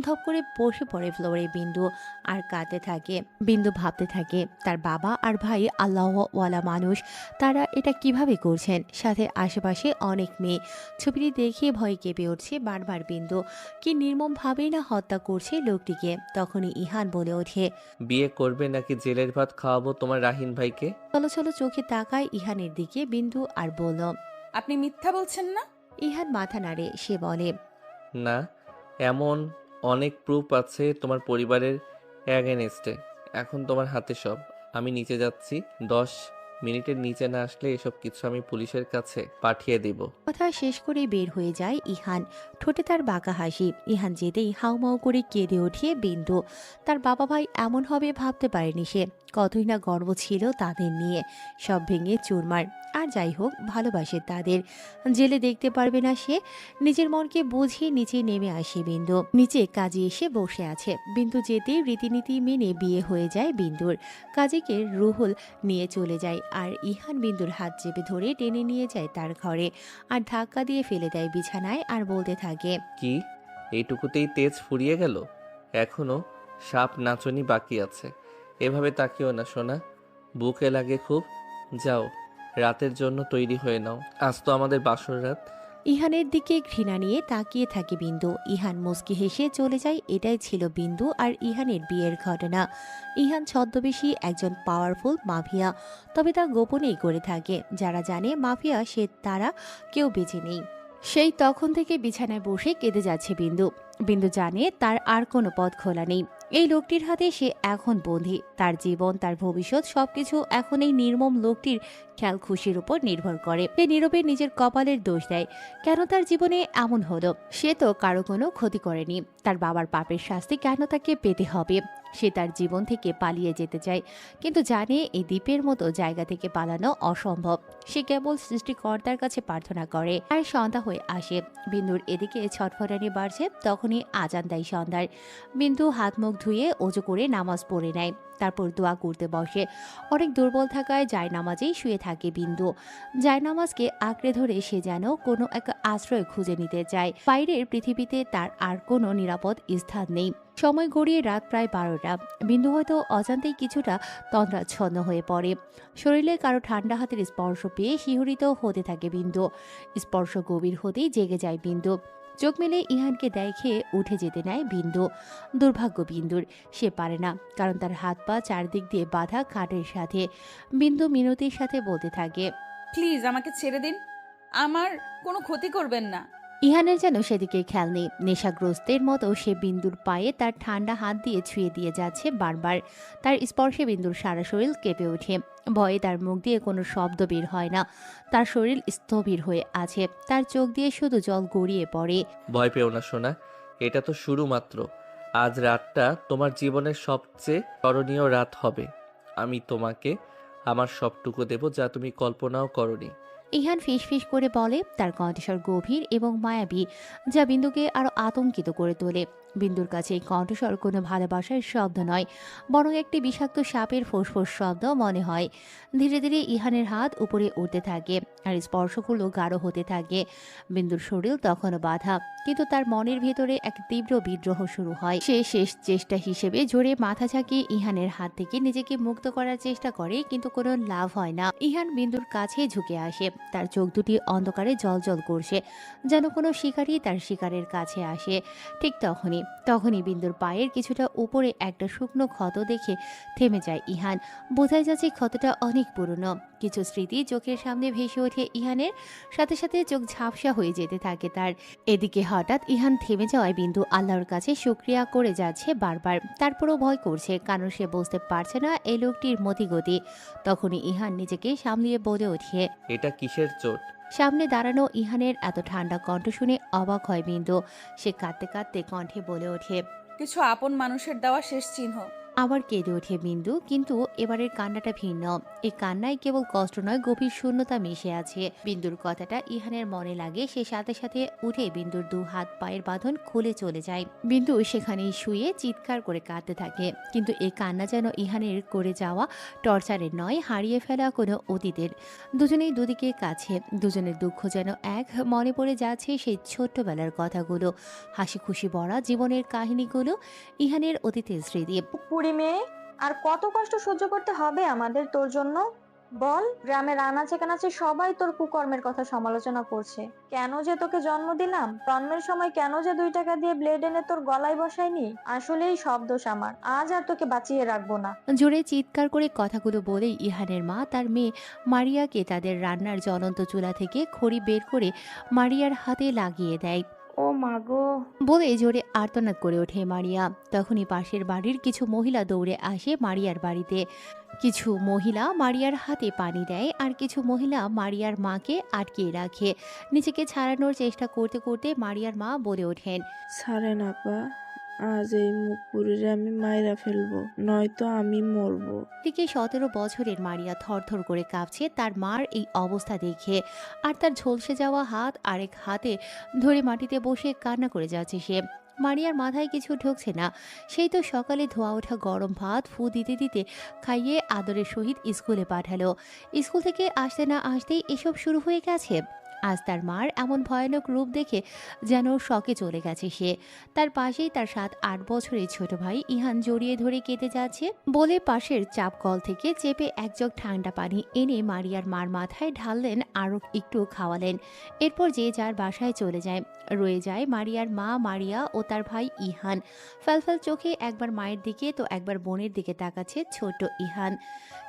ধপ করে বসে পড়ে ফ্লোরে বিন্দু, আর কাঁদতে থাকে। বিন্দু ভাবতে থাকে তার বাবা আর ভাই আল্লাহওয়ালা মানুষ, তারা এটা কিভাবে করছে। সাথে আশেপাশে অনেক মেয়ে। ছবিটি দেখে ভয় কেঁপে উঠছে বারবার বিন্দু। কি নির্মম ভাবেই না হত্যা করছে লোকটিকে। তখনই ইহান বলে ওঠে, বিয়ে করবে নাকি জেলের ভাত খাওয়াবো তোমার রাহিন ভাইকে? চলো চলো চোখে তাকায় ইহানের দিকে বিন্দু আর বলল। আপনি মিথ্যা বলছেন না? ইহান মাথা নাড়ে। সে বলে, না, এমন অনেক প্রুফ আছে তোমার পরিবারের অ্যাগেনেস্টে। এখন তোমার হাতে সব। আমি নিচে যাচ্ছি। 10 মিনিটের নিচে না আসলে এসব কিছু আমি পুলিশের কাছে পাঠিয়ে দিব। কথা শেষ করে বের হয়ে যায় ইহান। ঠোঁটে তার বাঁকা হাসি। ইহান যেতেই হাউমাউ করে কেঁদে ওঠে বিন্দু। তার বাবা ভাই এমন হবে ভাবতে পারেনি সে। কতই না গর্ব ছিল তাদের নিয়ে। সব ভেঙে চুরমার। আর যাই হোক, ভালোবাসে তাদের। জেলে দেখতে পারবে না সে। নিজের মনকে বুঝিয়ে নিচে নেমে আসে বিন্দু। নিচে কাজী এসে বসে আছে। বিন্দু যেতেই রীতিনীতি মেনে বিয়ে হয়ে যায় বিন্দুর। কাজীকে রুহুল নিয়ে চলে যায়, আর ইহান বিন্দুর হাত চেপে ধরে টেনে নিয়ে যায় তার ঘরে, আর ধাক্কা দিয়ে ফেলে দেয় বিছানায়, আর বলতে থাকে, কি এইটুকুতেই তেজ ফুরিয়ে গেল? এখনো সাপ নাচনি বাকি আছে। এভাবে তাকিও না সোনা, বুকে লাগে খুব। যাও, রাতের জন্য তৈরি হয়ে নাও। আজ তো আমাদের বাসর রাত। ইহানের দিকে ঘৃণা নিয়ে তাকিয়ে থাকে বিন্দু। ইহান মুচকি হেসে চলে যায়। এটাই ছিল বিন্দু আর ইহানের বিয়ের ঘটনা। ইহান ছদ্মবেশী একজন পাওয়ারফুল মাফিয়া, তবে তা গোপনেই করে থাকে। যারা জানে মাফিয়া সে, তারা কেউ বেঁচে নেই। সেই তখন থেকে বিছানায় বসে কেঁদে যাচ্ছে বিন্দু। বিন্দু জানে তার আর কোনো পথ খোলা নেই। এই লোকটির হাতে সে এখন বন্দী। তার জীবন, তার ভবিষ্যৎ সবকিছু এখন এই নির্মম লোকটির খেয়াল খুশির উপর নির্ভর করে। সে নীরবে নিজের কপালের দোষ দেয়। কেন তার জীবনে এমন হলো? সে তো কারো কোনো ক্ষতি করেনি। তার বাবার পাপের শাস্তি কেন তাকে পেতে হবে? সে তার জীবন থেকে পালিয়ে যেতে চায়, কিন্তু জানে এই দ্বীপের মতো জায়গা থেকে পালানো অসম্ভব। সে কেবল সৃষ্টিকর্তার কাছে প্রার্থনা করে, আর সন্ধ্যা হয়ে আসে। বিন্দুর এদিকে ছটফটানি বাড়ছে। তখনই আজান দেয় সন্ধ্যার। বিন্দু হাত মুখ ধুয়ে অজু করে নামাজ পড়ে নেয়। তারপর দোয়া করতে বসে। অনেক দুর্বল থাকায় জায়নামাজেই শুয়ে থাকে বিন্দু। জায়নামাজকে আঁকড়ে ধরে সে যেন কোনো এক আশ্রয় খুঁজে নিতে চায়। বাইরের পৃথিবীতে তার আর কোনো নিরাপদ স্থান নেই। সময় গড়িয়ে রাত প্রায় 12টা। বিন্দু হয়তো অজান্তেই কিছুটা তন্দ্রাচ্ছন্ন হয়ে পড়ে। শরীরে কারো ঠান্ডা হাতের স্পর্শ পেয়ে শিহরিত হতে থাকে বিন্দু। স্পর্শ গভীর হতেই জেগে যায় বিন্দু। চোখ মেলে ইহানকে দেখে উঠে যেতে নেয় বিন্দু। দুর্ভাগ্য বিন্দুর, সে পারে না, কারণ তার হাত পা চারদিক দিয়ে বাঁধা খাটের সাথে। বিন্দু মিনতির সাথে বলতে থাকে, প্লিজ আমাকে ছেড়ে দিন, আমার কোনো ক্ষতি করবেন না। ইহানের যেন সেদিকে খেয়াল নেই। নেশাগ্রস্তের মতো সে বিন্দুর পায়ে তার ঠান্ডা হাত দিয়ে ছুঁয়ে দিয়ে যাচ্ছে বারবার। তার স্পর্শে বিন্দুর সারা শরীর কেঁপে ওঠে। ভয়ে তার মুখ দিয়ে কোনো শব্দ বের হয় না। তার শরীর স্থবির হয়ে আছে। তার চোখ দিয়ে শুধু জল গড়িয়ে পড়ে। ভয় পেও না সোনা, এটা তো শুরু মাত্র। আজ রাতটা তোমার জীবনের সবচেয়ে স্মরণীয় রাত হবে। আমি তোমাকে আমার সবটুকু দেব, যা তুমি কল্পনাও করনি। ইহান ফিসফিস করে বলে, তার কণ্ঠস্বর গভীর এবং মায়াবী, যা বিন্দুকে আরো আতঙ্কিত করে তোলে। বিন্দুর কাছে এই কণ্ঠস্বর কোনো ভালোবাসার শব্দ নয়, বরং একটি বিষাক্ত সাপের ফোঁস শব্দ মনে হয়। ধীরে ধীরে ইহানের হাত উপরে উঠতে থাকে আর স্পর্শগুলো গাঢ় হতে থাকে। বিন্দুর শরীর তখনও বাধা, কিন্তু তার মনের ভেতরে এক তীব্র বিদ্রোহ শুরু হয়। সে শেষ চেষ্টা হিসেবে জোরে মাথা ঝাঁকিয়ে ইহানের হাত থেকে নিজেকে মুক্ত করার চেষ্টা করে, কিন্তু কোনো লাভ হয় না। ইহান বিন্দুর কাছে ঝুঁকে আসে, তার চোখ দুটি অন্ধকারে জ্বলজ্বল করছে, যেন কোনো শিকারী তার শিকারের কাছে আসে। ঠিক তখনই বিন্দুর পায়ের কিছুটা উপরে একটা শুকনো ক্ষত দেখে থেমে যায় ইহান। বোঝাই যাচ্ছে ক্ষতটা অনেক পুরনো। কিছু স্মৃতি চোখের সামনে ভেসে ওঠে ইহানের, সাথে সাথে চোখ ঝাপসা হয়ে যেতে থাকে তার। এদিকে হঠাৎ ইহান থেমে যাওয়ায় বিন্দু আল্লাহর কাছে শুকরিয়া করে যাচ্ছে বারবার। তারপরও ভয় করছে, কারণ সে বুঝতে পারছে না এই লোকটির মতিগতি। তখনই ইহান নিজেকে সামলিয়ে বলে ওঠে। এটা কিসের চোট? সামনে দাঁড়ানো ইহানের এত ঠান্ডা কণ্ঠ শুনে অবাক হয় বিন্দু। সে কাঁদতে কাঁদতে কণ্ঠে বলে ওঠে, কিছু আপন মানুষের দেওয়া শেষ চিহ্ন। আবার কেঁদে ওঠে বিন্দু, কিন্তু এবারের কান্নাটা ভিন্ন। এই কান্নায় কেবল কষ্ট নয়, গভীর শূন্যতা মিশে আছে। বিন্দুর কথাটা ইহানের মনে লাগে। সে সাথে সাথে উঠে বিন্দুর দু হাত পায়ের বাঁধন খুলে চলে যায়। বিন্দু সেখানেই শুয়ে চিৎকার করে কাঁদতে থাকে, কিন্তু এই কান্না যেন ইহানের করে যাওয়া টর্চারের নয়, হারিয়ে ফেলা কোনো অতীতের। দুজনেই দুদিকে কাছে, দুজনের দুঃখ যেন এক। মনে পড়ে যাচ্ছে সেই ছোট্টবেলার কথাগুলো, হাসি খুশি ভরা জীবনের কাহিনীগুলো, ইহানের অতীতের স্মৃতি। পুরি মেয়ে, আর কত কষ্ট সহ্য করতে হবে আমাদের তোর জন্য বল? গ্রামের আনাচে কানাচে সবাই তোর কুকর্মের কথা সমালোচনা করছে। কেন যে তোকে জন্ম দিলাম, জন্মের সময় কেন যে 2 টাকা দিয়ে ব্লেড এনে তোর গলায় বসাইনি, আসলেই সব দোষ আমার। আজ আর তোকে বাঁচিয়ে রাখবো না। জোরে চিৎকার করে কথাগুলো বলেই ইহানের মা তার মেয়ে মারিয়াকে তাদের রান্নার জ্বলন্ত চুলা থেকে খড়ি বের করে মারিয়ার হাতে লাগিয়ে দেয়। ও মা গো, বলে জোরে আর্তনাদ করে ওঠে মারিয়া। তখনই পাশের বাড়ির কিছু মহিলা দৌড়ে আসে মারিয়ার বাড়িতে। কিছু মহিলা মারিয়ার হাতে পানি দেয়, আর কিছু মহিলা মারিয়ার মাকে আটকিয়ে রাখে। নিজেকে ছাড়ানোর চেষ্টা করতে করতে মারিয়ার মা বলে ওঠেন, ছাড়েন আপা, আজ এই মুখ পুরিরে আমি মাইরা ফেলবো, নয়তো আমি মরবো। দিকে 17 বছরের মারিয়া থরথর করে কাঁপছে তার মার এই অবস্থা দেখে, আর তার ঝলসে যাওয়া হাত আরেক হাতে ধরে মাটিতে বসে কান্না করে যাচ্ছে সে। মারিয়ার মাথায় কিছু ঢুকছে না। সেই তো সকালে ধোয়া ওঠা গরম ভাত ফু দিতে দিতে খাইয়ে আদরের সহিত স্কুলে পাঠালো। স্কুল থেকে আসতে না আসতেই এসব শুরু হয়ে গেছে। আজ তার মার এমন ভয়ানক রূপ দেখে যেন শকে চলে গেছে সে। তার পাশেই তার 7-8 বছরের ছোট ভাই ইহান জড়িয়ে ধরে কেঁদে যাচ্ছে। বলে পাশের চাপ কল থেকে চেপে এক জগ ঠান্ডা পানি এনে মারিয়ার মার মাথায় ঢাললেন, আরও একটু খাওয়ালেন। এরপর যে যার বাসায় চলে যায়। রয়ে যায় মারিয়ার মা মারিয়া ও তার ভাই ইহান। ফ্যালফ্যাল চোখে একবার মায়ের দিকে তো একবার বোনের দিকে তাকাচ্ছে ছোট্ট ইহান।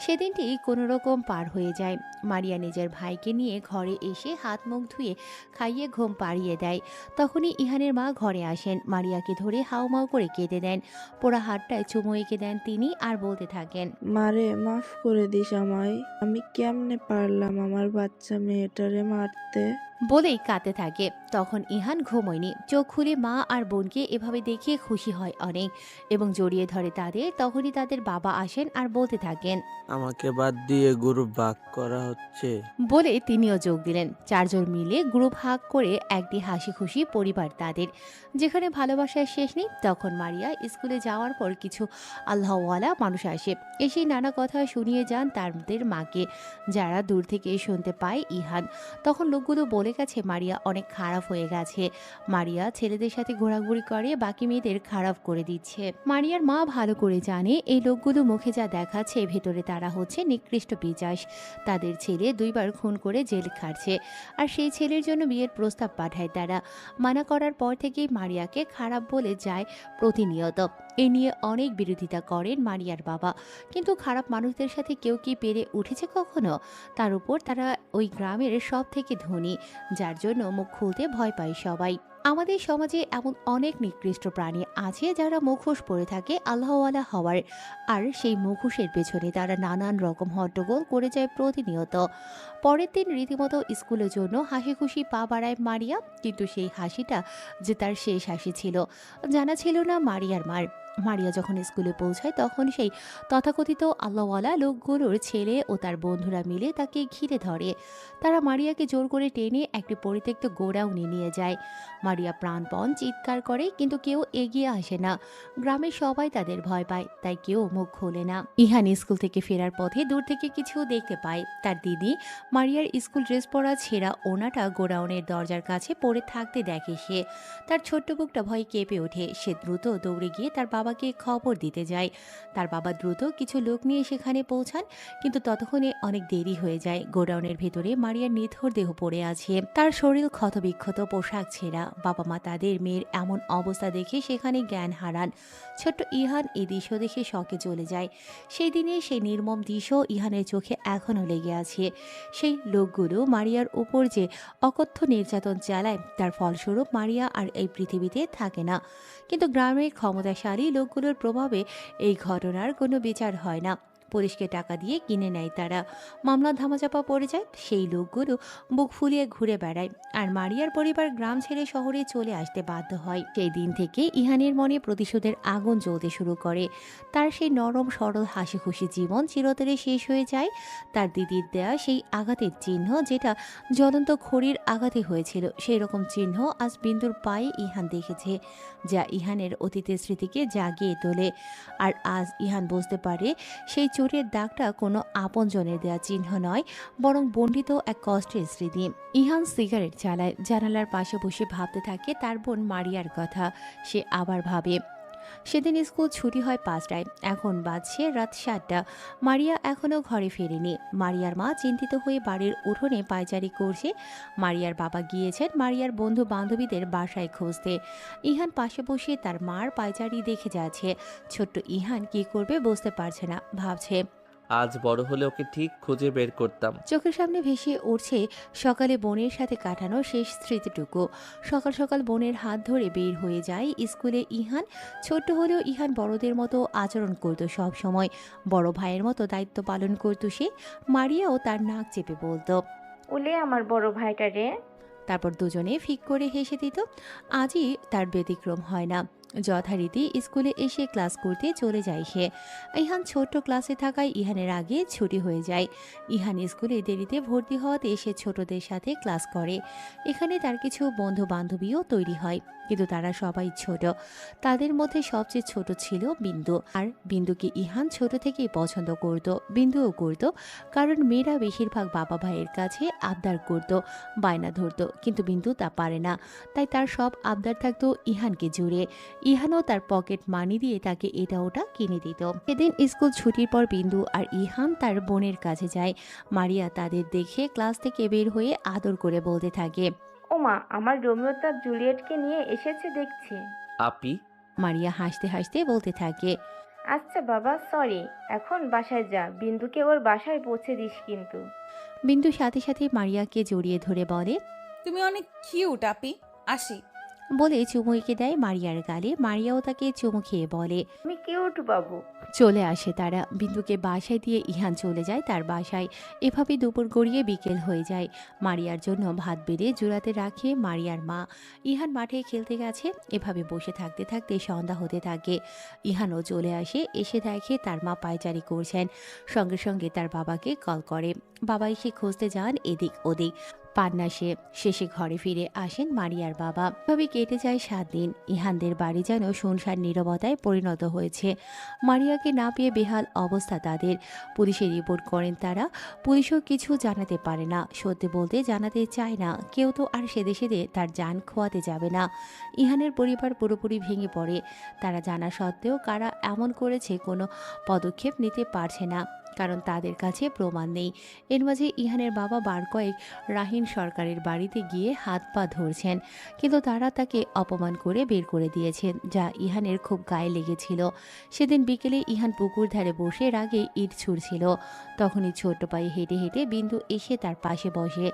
সেদিনটি কোনো রকম পার হয়ে যায়। মারিয়া নিজের ভাইকে নিয়ে ঘরে এসে হাত মুখ ধুয়ে খাইয়ে ঘুম পাড়িয়ে দেয়। তখনই ইহানের মা ঘরে আসেন, মারিয়াকে ধরে হাউমাউ করে কেঁদে দেন। পোড়া হাতটায় চুমু এঁকে দেন তিনি, আর বলতে থাকেন, মারে মাফ করে দিস আমায়, আমি কেমনে পারলাম আমার বাচ্চা মেয়েটারে মারতে। বলেই কাঁদতে থাকে। তখন ইহান ঘুমোয়নি। চোখ খুলে মা আর বোনকে এভাবে দেখিয়ে খুশি হয় অনেক এবং জড়িয়ে ধরে তাদের। তখনই তাদের বাবা আসেন আর বলতে থাকেন, আমাকে বাদ দিয়ে গ্রুপ ভাগ করা হচ্ছে। বলে তিনিও যোগ দিলেন। 4 জন মিলে গ্রুপ ভাগ করে একটি হাসি খুশি পরিবার তাদের, যেখানে ভালোবাসার শেষ নেই। তখন মারিয়া স্কুলে যাওয়ার পর কিছু আল্লাহওয়ালা মানুষ আসে, এসে নানা কথা শুনিয়ে যান তাদের মাকে, যারা দূর থেকে শুনতে পায় ইহান। তখন লোকগুলো বলে গেছে মারিয়া অনেক খারাপ হয়ে গেছে। মারিয়া ছেলেদের সাথে ঘোরাঘুরি করে বাকি মেয়েদের খারাপ করে দিচ্ছে। মারিয়ার মা ভালো করে জানে এই লোকগুলো মুখে যা দেখাচ্ছে ভেতরে তারা হচ্ছে নিকৃষ্ট পিশাচ। তাদের ছেলে 2 বার খুন করে জেল খাটছে, আর সেই ছেলের জন্য বিয়ের প্রস্তাব পাঠায় তারা। মানা করার পর থেকেই মারিয়াকে খারাপ বলে যায় প্রতিনিয়ত। এ নিয়ে অনেক বিরোধিতা করেন মারিয়ার বাবা, কিন্তু খারাপ মানুষদের সাথে কেউ কি পেরে উঠেছে কখনো? তার উপর তারা ওই গ্রামের সব থেকে ধনী, যার জন্য মুখ খুলতে ভয় পায় সবাই। আমাদের সমাজে এমন অনেক নিকৃষ্ট প্রাণী আছে যারা মুখোশ পরে থাকে আল্লাহওয়ালা হওয়ার, আর সেই মুখোশের পেছনে তারা নানান রকম হট্টগোল করে যায় প্রতিনিয়ত। পরের দিন রীতিমতো স্কুলের জন্য হাসি খুশি পা বাড়ায় মারিয়া, কিন্তু সেই হাসিটা যে তার শেষ হাসি ছিল জানা ছিল না মারিয়ার মার। মারিয়া যখন স্কুলে পৌঁছায় তখন সেই তথাকথিত আল্লাহওয়ালা লোকগুলোর ছেলে ও তার বন্ধুরা মিলে তাকে ঘিরে ধরে। তারা মারিয়াকে জোর করে টেনে একটি পরিত্যক্ত গোডাউনে নিয়ে যায়। মারিয়া প্রাণপণ চিৎকার করে, কিন্তু কেউ এগিয়ে আসে না। গ্রামের সবাই তাদের ভয় পায়, তাই কেউ মুখ খোলে না। ইহান স্কুল থেকে ফেরার পথে দূর থেকে কিছু দেখতে পায়। তার দিদি মারিয়ার স্কুল ড্রেস পরা ছেঁড়া ওনাটা গোডাউনের দরজার কাছে পড়ে থাকতে দেখে সে। তার ছোট্ট বুকটা ভয়ে কেঁপে ওঠে। সে দ্রুত দৌড়ে গিয়ে তার বাবাকে খবর দিতে যায়। তার বাবা দ্রুত কিছু লোক নিয়ে সেখানে পৌঁছান, কিন্তু ততক্ষণে অনেক দেরি হয়ে যায়। গোডাউনের ভেতরে মারিয়ার নিথর দেহ পড়ে আছে, তার শরীর ক্ষতবিক্ষত, পোশাক ছেঁড়া। বাবা মা তাদের মেয়ের এমন অবস্থা দেখে সেখানে জ্ঞান হারান। ছোট্ট ইহান এই দৃশ্য দেখে শকে চলে যায়। সেই দিনে সেই নির্মম দৃশ্য ইহানের চোখে এখনও লেগে আছে। সেই লোকগুলো মারিয়ার উপর যে অকথ্য নির্যাতন চালায়, তার ফলস্বরূপ মারিয়া আর এই পৃথিবীতে থাকে না। কিন্তু গ্রামের ক্ষমতাশালী লোকগুলোর প্রভাবে এই ঘটনার কোনো বিচার হয় না। পুলিশকে টাকা দিয়ে কিনে নেয় তারা। মামলা ধামাচাপা পড়ে যায়। সেই লোকগুলো বুক ফুলিয়ে ঘুরে বেড়ায়, আর মারিয়ার পরিবার গ্রাম ছেড়ে শহরে চলে আসতে বাধ্য হয়। সেই দিন থেকে ইহানের মনে প্রতিশোধের আগুন জ্বলতে শুরু করে। তার সেই নরম সরল হাসি খুশি জীবন চিরতরে শেষ হয়ে যায়। তার দিদির দেয়া সেই আঘাতের চিহ্ন, যেটা জ্বলন্ত খড়ির আঘাতে হয়েছিল, সেই রকম চিহ্ন আজ বিন্দুর পায়ে ইহান দেখেছে, যা ইহানের অতীতের স্মৃতিকে জাগিয়ে তোলে। আর আজ ইহান বুঝতে পারে সেই চোরের দাগটা কোনো আপনজনের দেয়া চিহ্ন নয়, বরং বণ্ডিত এক কষ্টের স্মৃতি। ইহান সিগারেট চালায়, জানালার পাশে বসে ভাবতে থাকে তার বোন মারিয়ার কথা। সে আবার ভাবে সেদিন স্কুল ছুটি হয় 5টায়, এখন বাজছে রাত 7টা। মারিয়া এখনও ঘরে ফেরেনি। মারিয়ার মা চিন্তিত হয়ে বাড়ির উঠোনে পায়চারি করছে। মারিয়ার বাবা গিয়েছেন মারিয়ার বন্ধু বান্ধবীদের বাসায় খুঁজতে। ইহান পাশে বসে তার মার পায়চারি দেখে যাচ্ছে। ছোট্ট ইহান কি করবে বুঝতে পারছে না, ভাবছে আজ বড় হলে ওকে ঠিক খুঁজে বের করতাম। চোখের সামনে ভেসে উঠছে সকালে বোনের সাথে কাটানো শেষ স্মৃতিটুকু। সকাল সকাল বোনের হাত ধরে বের হয়ে যায় স্কুলে ইহান। ছোট্ট হলেও ইহান বড়দের মতো আচরণ করতো সব সময়। বড় ভাইয়ের মতো দায়িত্ব পালন করতো সে। মারিয়াও তার নাক চেপে বলতো, ওলে আমার বড় ভাইটা রে। তারপর দুজনে ফিক করে হেসে দিত। আজই তার ব্যতিক্রম হয় না। যথারীতি স্কুলে এসে ক্লাস করতে চলে যায় সে। ইহান ছোট্ট ক্লাসে থাকায় ইহানের আগে ছুটি হয়ে যায়। ইহান স্কুলে দেরিতে ভর্তি হওয়াতে সে ছোটদের সাথে ক্লাস করে। এখানে তার কিছু বন্ধু বান্ধবীও তৈরি হয়, কিন্তু তারা সবাই ছোট। তাদের মধ্যে সবচেয়ে ছোট ছিল বিন্দু। আর বিন্দুকে ইহান ছোট থেকেই পছন্দ করত। বিন্দুও করত, কারণ মেয়েরা বেশিরভাগ বাবা ভাইয়ের কাছে আবদার করত, বায়না ধরত, কিন্তু বিন্দু তা পারে না। তাই তার সব আবদার থাকতো ইহানকে জুড়ে। ইহানও তার পকেট মানি দিয়ে তাকে এটা ওটা কিনে দিত। সেদিন স্কুল ছুটির পর বিন্দু আর ইহান তার বোনের কাছে যায়। মারিয়া তাদের দেখে ক্লাস থেকে বের হয়ে আদর করে বলতে থাকে, ওমা, আমার রোমিও তার জুলিয়েটকে নিয়ে এসেছে দেখছি। আপি। মারিয়া হাসতে হাসতে বলতে থাকে, আচ্ছা বাবা, সরি, এখন বাসায় যা, বিন্দুকে ওর বাসায় পৌঁছে দিস কিন্তু। বিন্দু সাথে সাথে মারিয়াকে জড়িয়ে ধরে বলে, তুমি অনেক কিউট আপি, আসি। বলে চুমু এঁকে দেয় মারিয়ার গালে। মারিয়াও তাকে চুমু খেয়ে বলে, তুমি কিউট বাবু। চলে আসে তারা। বিন্দুকে বাসায় দিয়ে ইহান চলে যায় তার বাসায়। এভাবে দুপুর গড়িয়ে বিকেল হয়ে যায়। মারিয়ার জন্য ভাত বেড়ে জোড়াতে রাখে মারিয়ার মা। ইহান মাঠে খেলতে গেছে। এভাবে বসে থাকতে থাকতে সন্ধ্যা হতে থাকে। ইহানও চলে আসে। এসে দেখে তার মা পায়চারি করছেন। সঙ্গে সঙ্গে তার বাবাকে কল করে। বাবা এসে খুঁজতে যান এদিক ওদিক, পান না সে। শেষে ঘরে ফিরে আসেন মারিয়ার বাবা। এভাবে কেটে যায় 7 দিন। ইহানদের বাড়ি যেন শুনশান নীরবতায় পরিণত হয়েছে। মারিয়াকে না পেয়ে বেহাল অবস্থা তাদের। পুলিশে রিপোর্ট করেন তারা। পুলিশও কিছু জানাতে পারে না, সত্যি বলতে জানাতে চায় না। কেউ তো আর সেদে সেদে তার জান খোয়াতে যাবে না। ইহানের পরিবার পুরোপুরি ভেঙে পড়ে। তারা জানা সত্ত্বেও কারা এমন করেছে কোনো পদক্ষেপ নিতে পারছে না, কারণ তাদের কাছে প্রমাণ নেই। এর মাঝে ইহানের বাবা বার কয়েক রাহিন সরকারের বাড়িতে গিয়ে হাত পা ধরছেন, কিন্তু তারা তাকে অপমান করে বের করে দিয়েছেন, যা ইহানের খুব গায়ে লেগেছিল। সেদিন বিকেলে ইহান পুকুর ধারে বসে রাগে ইট ছুঁড়ছিল। তখনই ছোট্ট পায়ে হেঁটে হেঁটে বিন্দু এসে তার পাশে বসে।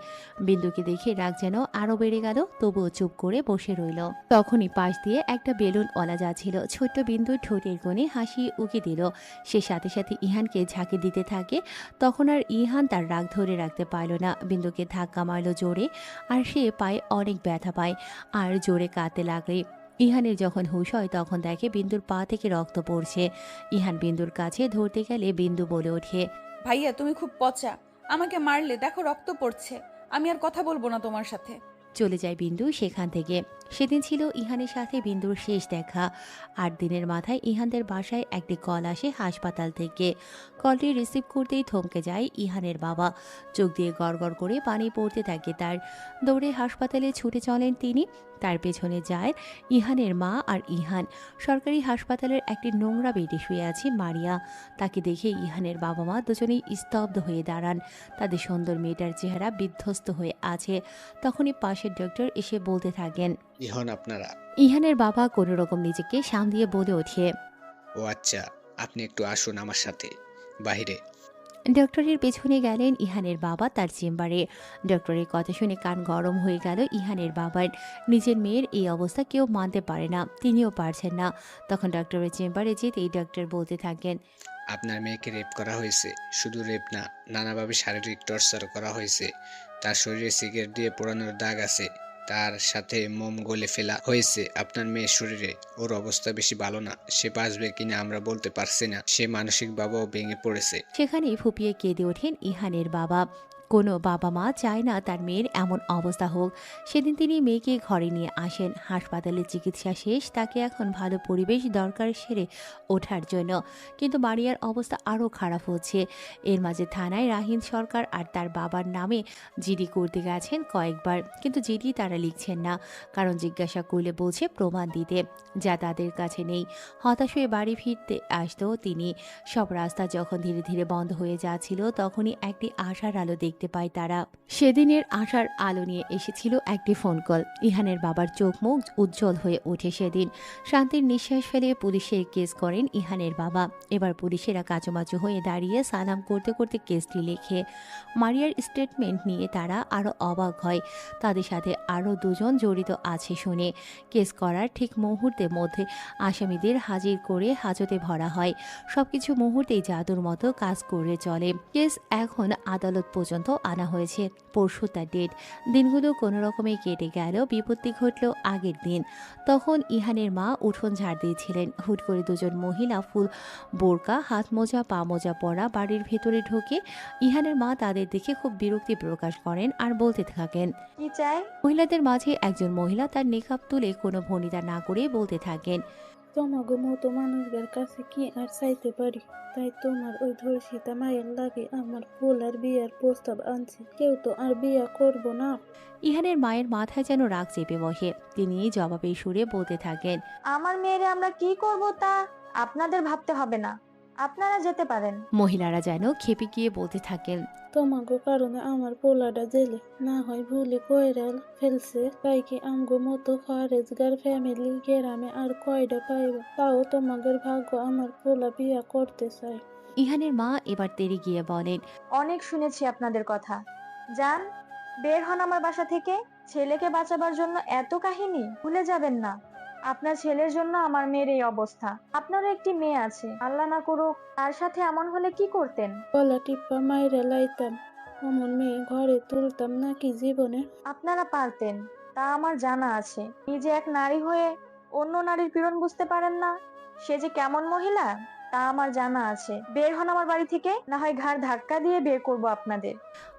বিন্দুকে দেখে রাগ যেন আরো বেড়ে গেল, তবুও চুপ করে বসে রইল। তখনই পাশ দিয়ে একটা বেলুন ওলা যাচ্ছিল। ছোট্ট বিন্দুর ঠোঁটের কোণে হাসি উকি দিল। সে সাথে সাথে ইহানকে ঝাঁকি দিতে থাকে। তখন আর ইহান তার রাগ ধরে রাখতে পারল না। বিন্দুকে ধাক্কা মারল জোরে, আর সে পায়ে অনেক ব্যথা পায় আর জোরে কাঁদতে লাগলে। ইহানের যখন হুঁশ হয় তখন দেখে বিন্দুর পা থেকে রক্ত পড়ছে। ইহান বিন্দুর কাছে ধরতে গেলে বিন্দু বলে ওঠে, ভাইয়া তুমি খুব পচা, আমাকে মারলে, দেখো রক্ত পড়ছে, আমি আর কথা বলবো না তোমার সাথে। চলে যায় বিন্দু সেখান থেকে। সেদিন ছিল ইহানের সাথে বিন্দুর শেষ দেখা। ৮ দিনের মাথায় ইহানদের বাসায় একটি কল আসে হাসপাতাল থেকে। কলটি রিসিভ করতেই থমকে যায় ইহানের বাবা। চোখ দিয়ে গড়গড় করে পানি পড়তে থাকে তার। দৌড়ে হাসপাতালে ছুটে চলেন তিনি। তার পেছনে যায় ইহানের মা আর ইহান। সরকারি হাসপাতালের একটি নোংরা বেডে শুয়ে আছে মারিয়া। তাকে দেখে ইহানের বাবা মা দুজনেই স্তব্ধ হয়ে দাঁড়ান। তাদের সুন্দর মেয়েটার চেহারা বিধ্বস্ত হয়ে আছে। তখনই পাশের ডক্টর এসে বলতে থাকেন, ইহন আপনারা? ইহানের বাবা কোনো রকম নিজেকে সামলিয়ে বলে ওঠে, ও আচ্ছা, আপনি একটু আসুন আমার সাথে বাহিরে। ডক্টরের পেছনে গেলেন ইহানের বাবা তার চেম্বারে। ডক্টরের কথা শুনে কান গরম হয়ে গেল ইহানের বাবার। নিজের মেয়ের এই অবস্থা কেউ মানতে পারে না, তিনিও পারছেন না। তখন ডক্টরের চেম্বারে যেতেই ডক্টর বলতে থাকেন, আপনার মেয়েকে রেপ করা হয়েছে। শুধু রেপ না, নানাভাবে শারীরিক টর্চার করা হয়েছে। তার শরীরে সিগারেট দিয়ে পোড়ানোর দাগ আছে, তার সাথে মোম গলে ফেলা হয়েছে আপনার মেয়ের শরীরে। ওর অবস্থা বেশি ভালো না, সে বাঁচবে কিনা আমরা বলতে পারছি না। সে মানসিকভাবেও ভেঙে পড়েছে। সেখানেই ফুপিয়ে কেঁদে ওঠেন ইহানের বাবা। কোনো বাবা মা চায় না তার মেয়ের এমন অবস্থা হোক। সেদিন তিনি মেয়েকে ঘরে নিয়ে আসেন। হাসপাতালে চিকিৎসা শেষ, তাকে এখন ভালো পরিবেশ দরকার সেরে ওঠার জন্য। কিন্তু মারিয়ার অবস্থা আরও খারাপ হচ্ছে। এর মাঝে থানায় রাহিন সরকার আর তার বাবার নামে জিডি করতে গেছেন কয়েকবার, কিন্তু জিডি তারা লিখছেন না। কারণ জিজ্ঞাসা করলে বলছে প্রমাণ দিতে, যা তাদের কাছে নেই। হতাশ হয়ে বাড়ি ফিরতে আসতো তিনি। সব রাস্তা যখন ধীরে ধীরে বন্ধ হয়ে যাচ্ছিল তখনই একটি আশার আলো দেখতে পায় তারা। সেদিনের আশার আলো নিয়ে এসেছিল একটি ফোন কল। ইহানের বাবার চোখ মুখ উজ্জ্বল হয়ে ওঠে সেদিন। শান্তির নিঃশ্বাস ফেলে পুলিশের কেস করেন ইহানের বাবা। এবার পুলিশেরা কাচুমাচু হয়ে দাঁড়িয়ে সালাম করতে করতে কেসটি লেখে। মারিয়ার স্টেটমেন্ট নিয়ে তারা আরও অবাক হয়। তাদের সাথে আরও দুজন জড়িত আছে শুনে। কেস করার ঠিক মুহূর্তের মধ্যে আসামিদের হাজির করে হাজতে ভরা হয়। সবকিছু মুহূর্তেই জাদুর মতো কাজ করে চলে। কেস এখন আদালত পর্যন্ত আনা হয়েছে। পরশু তার ডেট। দিনগুলো কোনো রকমে কেটে গেল। বিপত্তি ঘটল আগের দিন। তখন ইহানের মা উঠোন ঝাড় দিয়েছিলেন। হুট করে দুজন মহিলা ফুল বোরকা, হাত মোজা, পা মোজা পরা বাড়ির ভেতরে ঢোকে। ইহানের মা তাদের দেখে খুব বিরক্তি প্রকাশ করেন আর বলতে থাকেন, কি চাই? মহিলাদের মাঝে একজন মহিলা তার নেকাব তুলে কোনো ভনিতা না করে বলতে থাকেন, তোমাগো মতো মানুষদের কাছে কি আর চাইতে পারি? তাই তোমার ওই ধর্ষিতা মায়ের লাগে আমার পোলার বিয়ার প্রস্তাব আনছে। কেউ তো আর বিয়া করব না। ইহানের মায়ের মাথায় যেন রাগ চেপে বসে। তিনি জবাবে সুরে বলতে থাকেন, আমার মেয়েরে আমরা কি করব তা আপনাদের ভাবতে হবে না, আপনারা যেতে পারেন। মহিলারা যেন খেপে গিয়ে বলতে থাকেন, তোমাগো কারণে আমার পোলাটা জেলে না হয় ভুলে কইরা ফেলছে। তাই কি আমগো মতো ফারেজগার ফ্যামিলি গ্রামে আর কয়টা পাইবা? তাও তোমাদের ভাগ্য আমার পোলা বিয়া করতে চায়। ইহানের মা এবার তেরে গিয়ে বলেন, অনেক শুনেছি আপনাদের কথা, যান বের হন আমার বাসা থেকে। ছেলেকে বাঁচাবার জন্য এত কাহিনী ভুলে যাবেন না। আপনার ছেলের জন্য আমার মেয়ের এই অবস্থা। আপনারও একটি মেয়ে আছে, আল্লাহ না করুক তার সাথে এমন হলে কি করতেন? গলা টিপ্পা মাইরা লাইতাম, অমন মেয়ে ঘরে তুলতাম নাকি জীবনে? আপনারা পারতেন, তা আমার জানা আছে। নিজে এক নারী হয়ে অন্য নারীর পীড়ন বুঝতে পারেন না, সে যে কেমন মহিলা তা আমার জানা আছে। বের হন আমার বাড়ি থেকে, না হয় ঘাড় ধাক্কা দিয়ে বের করব আপনাদের।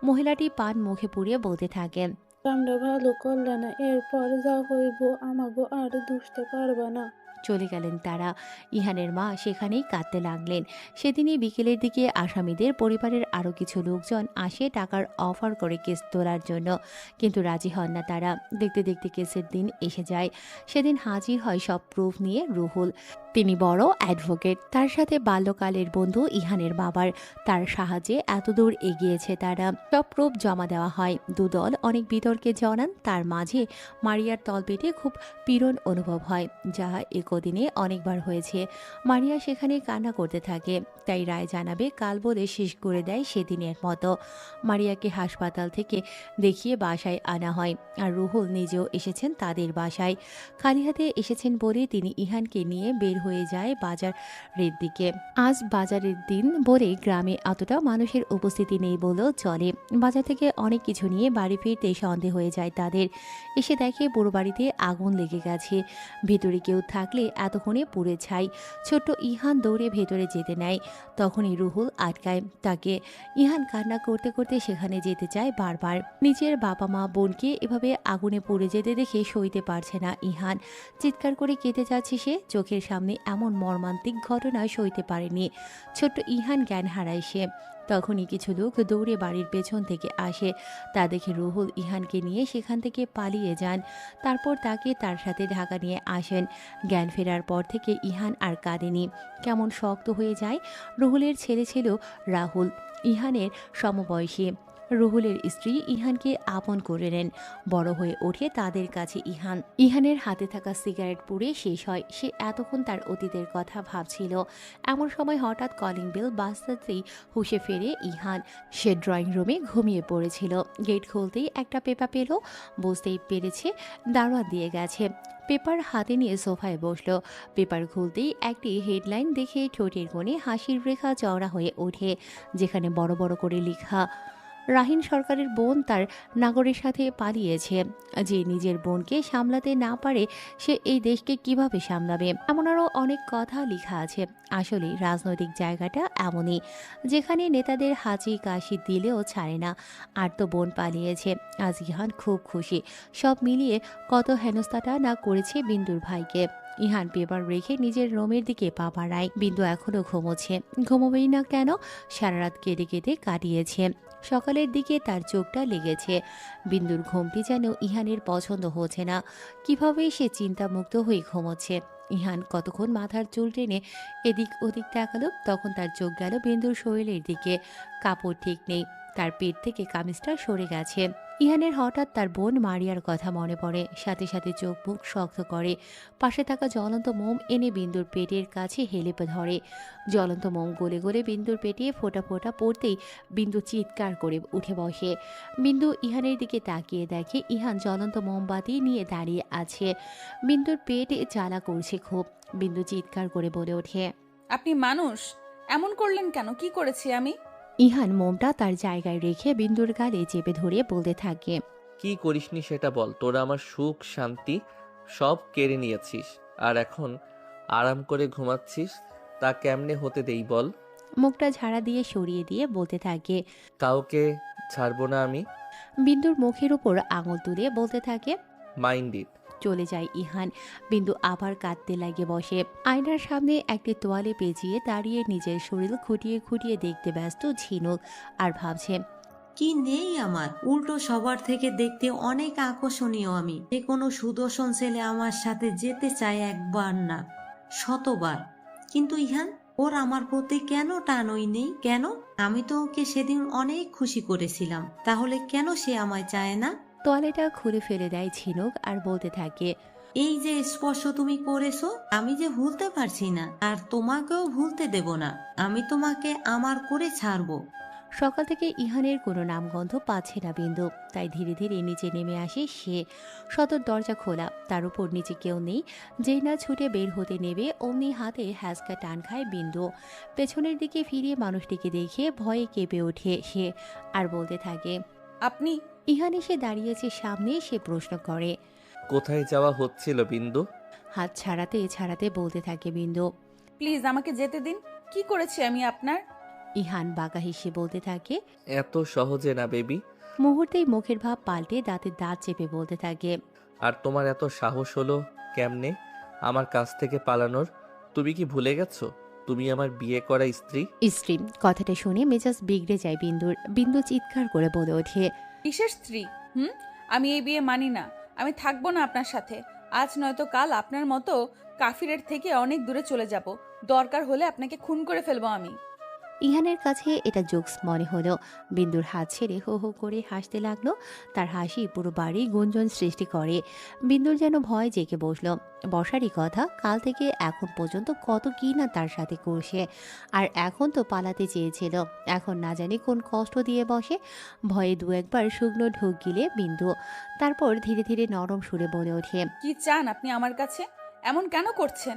মহিলাটি পান মুখে পুড়িয়ে বলতে থাকেন, কামটা ভালো করলে না, এরপর যা হইব আমাগো আর দুষতে পারবা না। চলে গেলেন তারা। ইহানের মা সেখানেই কাঁদতে লাগলেন। সেদিনই বিকেলের দিকে আসামিদের পরিবারের আরও কিছু লোকজন আসে টাকার অফার করে কেস তোলার জন্য, কিন্তু রাজি হন না তারা। দেখতে দেখতে কেসের দিন এসে যায়। সেদিন হাজির হয় সব প্রুফ নিয়ে রুহুল। তিনি বড় অ্যাডভোকেট, তার সাথে বাল্যকালের বন্ধু ইহানের বাবার। তার সাহায্যে এতদূর এগিয়েছে তারা। সব প্রুফ জমা দেওয়া হয়। দুদল অনেক বিতর্কে জড়ান। তার মাঝে মারিয়ার তলপেটে খুব পীড়ন অনুভব হয়, যা কদিনে অনেকবার হয়েছে। মারিয়া সেখানে কান্না করতে থাকে, তাই রায় জানাবে কাল বলে শেষ করে দেয় সেদিনের মতো। মারিয়াকে হাসপাতাল থেকে দেখিয়ে বাসায় আনা হয়, আর রুহুল নিজেও এসেছেন তাদের বাসায়। খালি হাতে এসেছেন বলে তিনি ইহানকে নিয়ে বের হয়ে যায় বাজারের দিকে। আজ বাজারের দিন বলে গ্রামে এতটা মানুষের উপস্থিতি নেই বলেও চলে। বাজার থেকে অনেক কিছু নিয়ে বাড়ি ফিরতে সন্দেহ হয়ে যায় তাদের। এসে দেখে পুরো বাড়িতে আগুন লেগে গেছে, ভেতরে কেউ থাকলে এতক্ষণে পুড়ে ছাই। ছোট্ট ইহান দৌড়ে ভেতরে যেতে নেয়, তখনই রুহুল আটকায় তাকে। ইহান কান্না করতে করতে সেখানে যেতে চায় বারবার। নিজের বাবা মা বোনকে এভাবে আগুনে পুড়ে যেতে দেখে সইতে পারছে না ইহান। চিৎকার করে কেঁদে যাচ্ছে সে। চোখের সামনে এমন মর্মান্তিক ঘটনা সইতে পারেনি। ছোট্ট ইহান জ্ঞান হারায় সে। তখনই কিছু লোক দৌড়ে বাড়ির পেছন থেকে আসে। তা দেখে রুহুল ইহানকে নিয়ে সেখান থেকে পালিয়ে যান। তারপর তাকে তার সাথে ঢাকা নিয়ে আসেন। জ্ঞান ফেরার পর থেকে ইহান আর কাঁদেনি, কেমন শক্ত হয়ে যায়। রুহুলের ছেলে ছিল রাহুল, ইহানের সমবয়সী। রুহুলের স্ত্রী ইহানকে আপন করে নেন। বড় হয়ে ওঠে তাদের কাছে ইহান। ইহানের হাতে থাকা সিগারেট পুড়ে শেষ হয়। সে এতক্ষণ তার অতীতের কথা ভাবছিল। এমন সময় হঠাৎ কলিং বেল বাজতেই হুঁশে ফেরে ইহান। সে ড্রয়িং রুমে ঘুমিয়ে পড়েছিল। গেট খুলতেই একটা পেপার পেল, বুঝতেই পেরেছে দারোয়ান দিয়ে গেছে। পেপার হাতে নিয়ে সোফায় বসল। পেপার খুলতেই একটি হেডলাইন দেখে ঠোঁটের কোণে হাসির রেখা চওড়া হয়ে ওঠে, যেখানে বড় বড় করে লেখা, রাহিন সরকারের বোন তার নাগরের সাথে পালিয়েছে। যে নিজের বোনকে সামলাতে না পারে সে এই দেশকে কিভাবে সামলাবে। এমন আরও অনেক কথা লেখা আছে। আসলে রাজনৈতিক জায়গাটা এমনই, যেখানে নেতাদের হাঁচি কাশি দিলেও ছাড়ে না। আর তো বোন পালিয়েছে। আজ ইহান খুব খুশি। সব মিলিয়ে কত হেনস্থাটা না করেছে বিন্দুর ভাইকে। ইহান পেপার রেখে নিজের রুমের দিকে পা বাড়ায়। বিন্দু এখনো ঘুমোচ্ছে। ঘুমোবেই না কেন, সারা রাত কেঁদে কেঁদে কাটিয়েছে। সকালের দিকে তার চোখটা লেগেছে। বিন্দুর ঘুমটি যেন ইহানের পছন্দ হচ্ছে না। কিভাবে সে চিন্তামুক্ত হয়ে ঘুমোচ্ছে। ইহান কতক্ষণ মাথার চুল টেনে এদিক ওদিক তাকালো, তখন তার চোখ গেল বিন্দুর শরীরের দিকে। কাপড় ঠিক নেই, তার পেট থেকে কামিজটা সরে গেছে। ইহানের হঠাৎ তার বোন মারিয়ার কথা মনে পড়ে। সাথে সাথে চোখ মুখ শক্ত করে। পাশে থাকা জ্বলন্ত মোম এনে বিন্দুর পেটের কাছে হেলে ধরে। জ্বলন্ত মোম গলে গলে বিন্দুর পেটে ফোঁটা ফোঁটা পড়তেই বিন্দু চিৎকার করে উঠে বসে। বিন্দু ইহানের দিকে তাকিয়ে দেখে ইহান জ্বলন্ত মোমবাতি নিয়ে দাঁড়িয়ে আছে। বিন্দুর পেটে জ্বালা করছে খুব। বিন্দু চিৎকার করে বলে ওঠে, আপনি মানুষ, এমন করলেন কেন? কি করেছি আমি? ইহান মোমটা তার জায়গায় রেখে বিন্দুর গালে চেপে ধরে বলতে থাকে, কি করিসনি সেটা বল। তোরা আমার সুখ শান্তি সব কেড়ে নিয়েছিস, আর এখন আরাম করে ঘুমাচ্ছিস। তা কেমনে হতে দেই বল। মুখটা ঝাড়া দিয়ে সরিয়ে দিয়ে বলতে থাকে, কাউকে ছাড়বো না আমি। বিন্দুর মুখের উপর আঙুল তুলে বলতে থাকে, মাইন্ড ইট। চলে যায় ইহান। বিন্দু আবার কাঁদতে লাগে বসে। আয়নার সামনে একটি তোয়ালে পেঁচিয়ে দাঁড়িয়ে নিজের শরীর খুঁটিয়ে খুঁটিয়ে দেখতে ব্যস্ত ঝিনুক, আর ভাবছে, কি নেই আমার, উল্টো সবার থেকে দেখতে অনেক আকর্ষণীয় আমি। যে কোনো সুদর্শন ছেলে আমার সাথে যেতে চায় একবার না শতবার। কিন্তু ইহান, ওর আমার প্রতি কেন টানই নেই? কেন? আমি তো ওকে সেদিন অনেক খুশি করেছিলাম, তাহলে কেন সে আমায় চায় না? তোয়ালেটা খুলে ফেলে দেয় ঝিনুক আর বলতে থাকে, এই যে স্পর্শ তুমি করেছো, আমি যে ভুলতে পারছি না, আর তোমাকেও ভুলতে দেব না। আমি তোমাকে আমার করে ছাড়বো। সকাল থেকে ইহানের কোনো নামগন্ধ পাচ্ছে না বিন্দু। তাই ধীরে ধীরে নিচে নেমে আসে সে। সদর দরজা খোলা, তার উপর নিচে কেউ নেই। যেই না ছুটে বের হতে নেবে অমনি হাতে হ্যাঁচকা টান খায় বিন্দু। পেছনের দিকে ফিরে মানুষটিকে দেখে ভয়ে কেঁপে ওঠে সে, আর বলতে থাকে, আপনি? ইহান এসে দাঁড়িয়েছে সামনে। সে প্রশ্ন করে, কোথায় যাওয়া হচ্ছিল বিন্দু? হাত ছাড়াতে ছাড়াতে বলতে থাকে বিন্দু, প্লিজ আমাকে যেতে দিন। কি করেছি আমি আপনার? ইহান বাঁকা হেসে বলতে থাকে, এত সহজে না বেবি। মুহূর্তেই মুখের ভাব পাল্টে দাঁতে দাঁত চেপে বলতে থাকে, আর তোমার এত সাহস হলো কেমনে আমার কাছ থেকে পালানোর? তুমি কি ভুলে গেছো তুমি আমার বিয়ে করা স্ত্রী? স্ত্রী কথাটা শুনে মেজাজ বিগড়ে যায় বিন্দুর। বিন্দু চিৎকার করে বলে ওঠে, কিসের স্ত্রী? আমি এই বিয়ে মানি না। আমি থাকবো না আপনার সাথে। আজ নয়তো কাল আপনার মতো কাফিরের থেকে অনেক দূরে চলে যাব। দরকার হলে আপনাকে খুন করে ফেলবো আমি। ইহানের কাছে এটা জোকস মনে হলো। বিন্দুর হাত ছেড়ে হো হো করে হাসতে লাগলো। তার হাসি পুরো বাড়ি গুঞ্জন সৃষ্টি করে। বিন্দুর যেন ভয় জেগে বসলো। বসারই কথা, কাল থেকে এখন পর্যন্ত কত কি না তার সাথে করছে। আর এখন তো পালাতে চেয়েছিল, এখন না জানি কোন কষ্ট দিয়ে বসে। ভয়ে দু একবার শুকনো ঢোক গিলে বিন্দু, তারপর ধীরে ধীরে নরম সুরে বলে ওঠে, কি চান আপনি আমার কাছে? এমন কেন করছেন?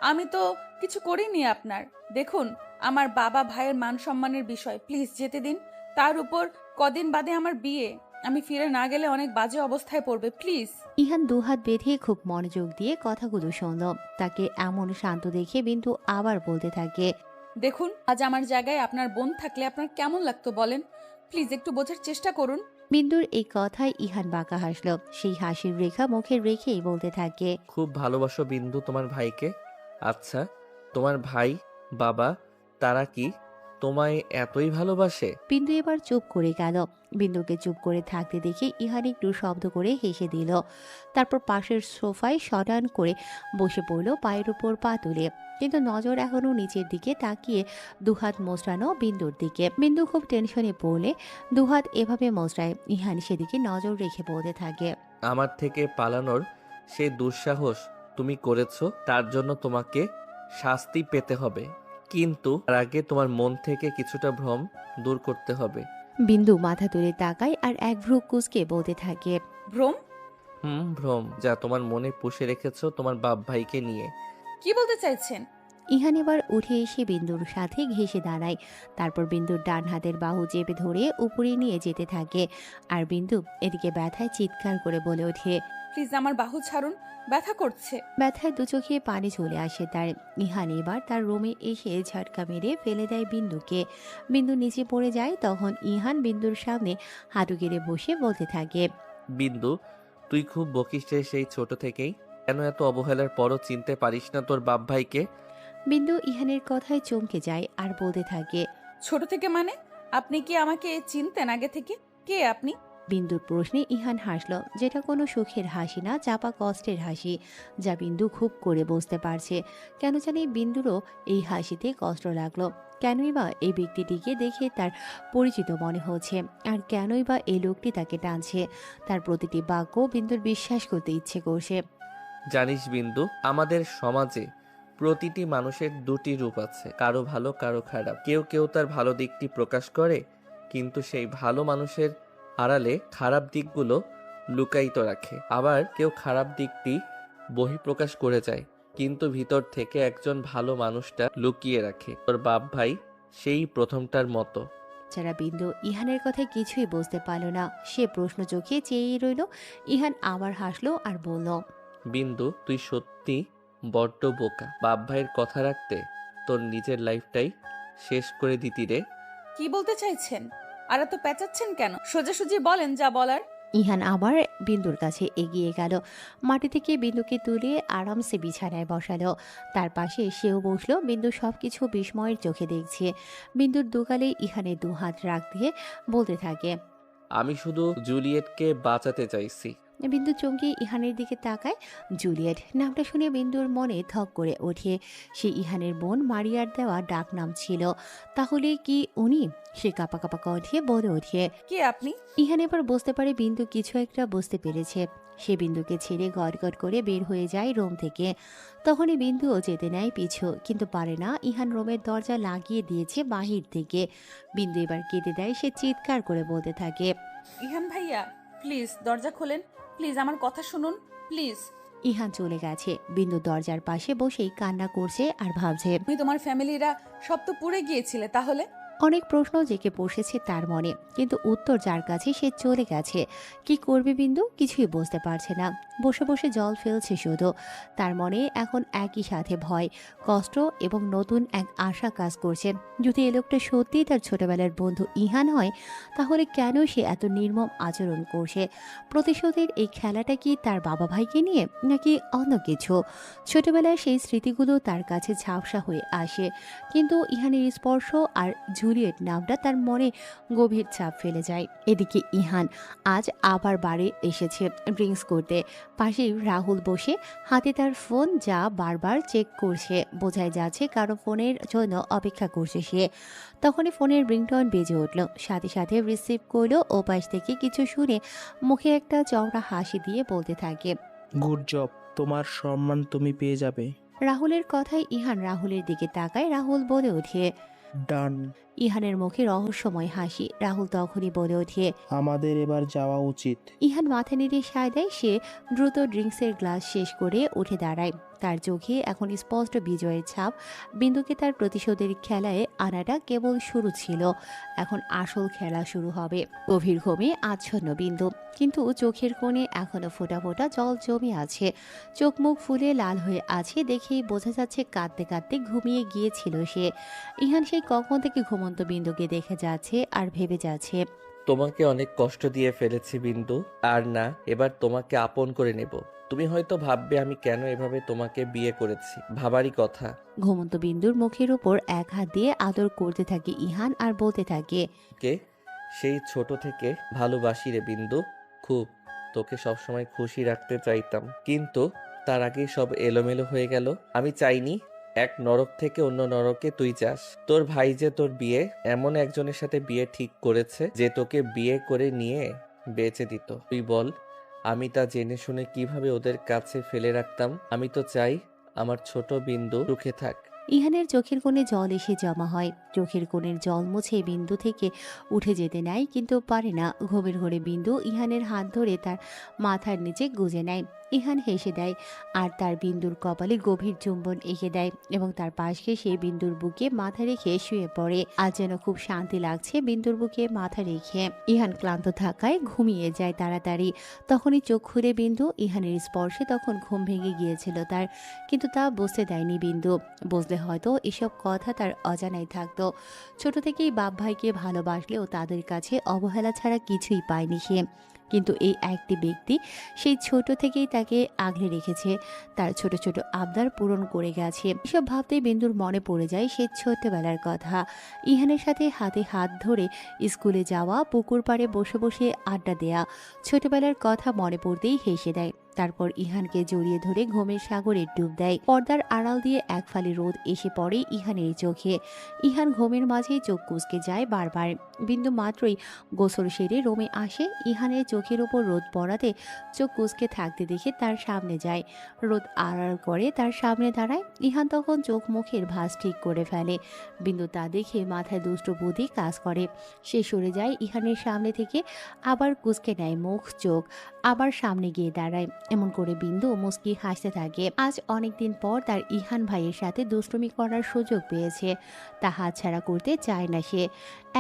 আমি তো কিছু করিনি আপনার। দেখুন, আমার বাবা ভাইয়ের মান সম্মানের বিষয়, প্লিজ যেতে দিন। তার উপর কদিন বাদে আমার বিয়ে, আমি ফিরে না গেলে অনেক বাজে অবস্থায় পড়বে, প্লিজ। ইহান দুহাত বেঁধে খুব মনোযোগ দিয়ে কথাগুলো শুনল। তাকে এমন শান্ত দেখে বিন্দু আবার বলতে থাকে, দেখুন, আজ আমার জায়গায় আপনার বোন থাকলে আপনার কেমন লাগতো বলেন? প্লিজ একটু বোঝার চেষ্টা করুন। বিন্দুর এই কথায় ইহান বাঁকা হাসল। সেই হাসির রেখা মুখে রেখেই বলতে থাকে, খুব ভালোবাসো বিন্দু তোমার ভাইকে। আচ্ছা, তোমার ভাই বাবা তারা কি তোমায় এতই ভালোবাসে? বিন্দু এবার চুপ করে গেল। বিন্দুকে চুপ করে থাকতে দেখে ইহান একটু শব্দ করে হেসে দিল। তারপর পাশের সোফায় শটান করে বসে পড়ল পায়ের উপর পা তুলে। কিন্তু নজর এখনো নিচের দিকে তাকিয়ে দুহাত মোচড়ানো বিন্দুর দিকে। বিন্দু খুব টেনশনে পড়লে দুহাত এভাবে মোচড়ায়। ইহান সেদিকে নজর রেখে বলতে থাকে, আমার থেকে পালানোর সে দুঃসাহস তুমি করেছো, তার জন্য তোমাকে শাস্তি পেতে হবে। কিন্তু তার আগে তোমার মন থেকে কিছুটা ভ্রম দূর করতে হবে। বিন্দু মাথা তুলে তাকায় আর এক ভ্রু কুঁচকে বলতে থাকে, ভ্রম? ভ্রম যা তোমার মনে পুষে রেখেছো তোমার বাপ ভাইকে নিয়ে। কি বলতে চাইছেন? ইহান এবার উঠে এসে বিন্দুর সাথে ঘেঁষে দাঁড়ায়। তারপর বিন্দুর ডান হাতের বাহু চেপে ধরে উপরে নিয়ে যেতে থাকে। আর বিন্দু এদিকে ব্যথায় চিৎকার করে বলে ওঠে, প্লিজ আমার বাহু ছাড়ুন, ব্যথা করছে। ব্যথায় দু চোখে পানি চলে আসে তার। ইহান এবার তার রুমে এসে ঝটকা মেরে ফেলে দেয় বিন্দুকে। বিন্দু নিচে পড়ে যায়। তখন ইহান বিন্দুর সামনে হাঁটু গেড়ে বসে বলতে থাকে, বিন্দু, তুই খুব বকিস রে সেই ছোট থেকেই। কেন এত অবহেলার পরও চিনতে পারিস না তোর বাপ ভাইকে? বিন্দু ইহানের কথায় চমকে যায় আর বলতে থাকে, ছোট থেকে মানে? আপনি কি আমাকে চিনতেন আগে থেকে? কে আপনি? বিন্দুর প্রশ্নে ইহান হাসল, যেটা কোনো সুখের হাসি না, চাপা কষ্টের হাসি, যা বিন্দু খুব করে বুঝতে পারছে। কেন জানি বিন্দুরও এই হাসিতে কষ্ট লাগলো। কেনই বা এই ব্যক্তিটিকে দেখে তার পরিচিত মনে হচ্ছে, আর কেনই বা এই লোকটি তাকে টানছে। তার প্রতিটি বাক্য বিন্দুর বিশ্বাস করতে ইচ্ছে করছে। জানিস বিন্দু, আমাদের সমাজে প্রতিটি মানুষের দুটি রূপ আছে, কারো ভালো কারো খারাপ। কেউ কেউ তার ভালো দিকটি প্রকাশ করে, কিন্তু সেই ভালো মানুষের আড়ালে খারাপ দিকগুলো লুকায়িত রাখে। আবার কেউ খারাপ দিকটি বহিঃপ্রকাশ করে যায়, কিন্তু ভিতর থেকে একজন ভালো মানুষটা লুকিয়ে রাখে। তোর বাপ ভাই সেই প্রথমটার মতো। যারা বিন্দু ইহানের কথায় কিছুই বুঝতে পারল না। সে প্রশ্ন চোখে চেয়েই রইল। ইহান আবার হাসলো আর বলল, বিন্দু, তুই সত্যি বড্ড বোকা। বাপ ভাইয়ের কথা রাখতে তোর নিজের লাইফটাই শেষ করে দিতি রে। কি বলতে চাইছেন? আর এত পেঁচাচ্ছেন কেন? সোজাসুজি বলেন যা বলার। ইহান আবার বিন্দুর কাছে এগিয়ে গেল। মাটি থেকে বিন্দুকে তুলে আরামসে বিছানায় বসালো। তার পাশে সেও বসলো। বিন্দু সবকিছু বিস্ময়ের চোখে দেখছে। বিন্দুর দুগালে ইহানের দু হাত রাখ দিয়ে বলতে থাকে, আমি শুধু জুলিয়েটকে বাঁচাতে চাইছি। বিন্দু চমকে ইহানের দিকে তাকায়। জুলিয়েট নামটা শুনে বিন্দুর মনে ধক করে ওঠে। সে ইহানের বোন মারিয়ার দেওয়া ডাক নাম ছিল। তাহলে কি উনি? সে কাপা কাপা কণ্ঠে বলে ওঠে, কে আপনি? ইহান এবার বুঝতে পারে বিন্দু কিছু একটা বুঝতে পেরেছে। সে বিন্দুকে ছেড়ে গটগট করে বের হয়ে যায় রুম থেকে। তখনই বিন্দুও যেতে নেয় পিছু, কিন্তু পারে না। ইহান রুমের দরজা লাগিয়ে দিয়েছে বাহির থেকে। বিন্দু এবার কেঁদে দেয়। সে চিৎকার করে বলতে থাকে, ইহান ভাইয়া, প্লিজ দরজা খোলেন, প্লিজ আমার কথা শুনুন, প্লিজ। ইহান চলে গেছে। বিন্দু দরজার পাশে বসেই কান্না করছে আর ভাবছে, তুমি তোমার ফ্যামিলিরা সব তো পুড়ে গিয়েছিলে তাহলে? অনেক প্রশ্ন জেগে বসেছে তার মনে, কিন্তু উত্তর যার কাছে সে চলে গেছে। কি করবে বিন্দু? কিছুই বুঝতে পারছে না। বসে বসে জল ফেলছে শুধু। তার মনে এখন একই সাথে ভয়, কষ্ট এবং নতুন এক আশা কাজ করছে। যদি এ লোকটা সত্যিই তার ছোটবেলার বন্ধু ইহান হয়, তাহলে কেন সে এত নির্মম আচরণ করছে? প্রতিশোধের এই খেলাটা কি তার বাবা ভাইকে নিয়ে, নাকি অন্য কিছু? ছোটবেলায় সেই স্মৃতিগুলো তার কাছে ঝাপসা হয়ে আসে, কিন্তু ইহানের স্পর্শ আর জুলিয়েট নামটা তার মনে গভীর ছাপ ফেলে যায়। এদিকে ইহান আজ আবার বাড়ি এসেছে ড্রিঙ্কস করতে। পাশেই রাহুল বসে হাতে তার ফোন, যা বারবার চেক করছে। বোঝাই যাচ্ছে কারো ফোনের জন্য অপেক্ষা করছে সে। তখনই ফোনের রিংটোন বেজে উঠল, সাথে সাথে রিসিভ করলো। ওপাশ থেকে কিছু শুনে মুখে একটা চওড়া হাসি দিয়ে বলতে থাকে, গুড জব, তোমার সম্মান তুমি পেয়ে যাবে। রাহুলের কথায় ইহান রাহুলের দিকে তাকায়। রাহুল বলে ওঠে, ডান। ইহানের মুখে রহস্যময় হাসি। রাহুল তখনই বলে ওঠে, আমাদের এবার যাওয়া উচিত। ইহান মাথা নেড়ে সায় দেয়। সে দ্রুত ড্রিঙ্কসের গ্লাস শেষ করে উঠে দাঁড়ায়। তার চোখে এখন স্পষ্ট বিজয়ের ছাপ। বিন্দুকে তার প্রতিশোধের খেলায় আনাটা কেবল শুরু ছিল, এখন আসল খেলা শুরু হবে। গভীর ঘুমে আচ্ছন্ন বিন্দু, কিন্তু চোখের কোণে এখনো ফোঁটা ফোঁটা জল জমে আছে। চোখ মুখ ফুলে লাল হয়ে আছে, দেখেই বোঝা যাচ্ছে কাঁদতে কাঁদতে ঘুমিয়ে গিয়েছিল সে। ইহান সেই কখন থেকে ঘুমন্ত বিন্দুকে দেখে যাচ্ছে আর ভেবে যাচ্ছে, তোমাকে অনেক কষ্ট দিয়ে ফেলেছি বিন্দু, আর না, এবার তোমাকে আপন করে নেব। তুমি হয়তো ভাববে আমি কেন এভাবে তোমাকে বিয়ে করেছি, ভাবারই কথা। ঘুমন্ত বিন্দুর মুখের উপর এক হাত দিয়ে আদর করতে থাকে ইহান আর বলতে থাকে, কে সেই ছোট থেকে ভালোবাসি রে বিন্দু, খুব। তোকে সবসময় খুশি রাখতে চাইতাম, কিন্তু তার আগেই সব এলোমেলো হয়ে গেল। আমি চাইনি এক নরক থেকে অন্য নরকে তুই যাস। তোর ভাই যে তোর বিয়ে এমন একজনের সাথে বিয়ে ঠিক করেছে যে তোকে বিয়ে করে নিয়ে বেঁচে দিত। তুই বল আমি তা জেনে শুনে কিভাবে ওদের কাছে ফেলে রাখতাম? আমি তো চাই আমার ছোট বিন্দু সুখে থাক। ইহানের চোখের কোণে জল এসে জমা হয়। চোখের কোণের জল মুছে বিন্দু থেকে উঠে যেতে নেয়, কিন্তু পারে না। ঘুমের ঘোরে বিন্দু ইহানের হাত ধরে তার মাথার নিচে গুজে নেয়। ইহান হেসে দেয় আর তার বিন্দুর কপালে গভীর চুম্বন এঁকে দেয় এবং তার পাশ ঘেঁষে বিন্দুর বুকে মাথা রেখে শুয়ে পড়ে। আজ যেন খুব শান্তি লাগছে বিন্দুর বুকে মাথা রেখে। ইহান ক্লান্ত থাকায় ঘুমিয়ে যায় তাড়াতাড়ি। তখনই চোখ খুলে বিন্দু। ইহানের স্পর্শে তখন ঘুম ভেঙে গিয়েছিল তার, কিন্তু তা বুঝতে দেয়নি বিন্দু। বুঝলে হয়তো এসব কথা তার অজানাই থাকতো। ছোট থেকেই বাপ ভাইকে ভালোবাসলেও তাদের কাছে অবহেলা ছাড়া কিছুই পায়নি সে। কিন্তু এই একটি ব্যক্তি সেই ছোট থেকেই তাকে আগলে রেখেছে, তার ছোট ছোট আবদার পূরণ করে গেছে। এসব ভাবতেই বিন্দুর মনে পড়ে যায় সেই ছোট্টবেলার কথা। ইহানের সাথে হাতে হাত ধরে স্কুলে যাওয়া, পুকুর পাড়ে বসে বসে আড্ডা দেয়া। ছোটবেলার কথা মনে পড়তেই হেসে দেয়। তারপর ইহানকে জড়িয়ে ধরে ঘুমের সাগরে ডুব দেয়। পর্দার আড়াল দিয়ে এক ফালি রোদ এসে পড়ে ইহানের চোখে। ইহান ঘুমের মাঝেই চোখ কুঁচকে যায় বারবার। বিন্দু মাত্রই গোসল সেরে রুমে আসে। ইহানের চোখের ওপর রোদ পড়াতে চোখ কুঁচকে থাকতে দেখে তার সামনে যায়। রোদ আড়াল করে তার সামনে দাঁড়ায়। ইহান তখন চোখ মুখের ভাঁজ ঠিক করে ফেলে। বিন্দু তা দেখে মাথায় দুষ্ট বুদ্ধি কাজ করে। সে সরে যায় ইহানের সামনে থেকে, আবার কুঁচকে নেয় মুখ চোখ, আবার সামনে গিয়ে দাঁড়ায়। এমন করে বিন্দু মুস্কি হাসতে থাকে। আজ অনেকদিন পর তার ইহান ভাইয়ের সাথে দুষ্টুমি করার সুযোগ পেয়েছে, তা হাতছাড়া করতে চায় না সে।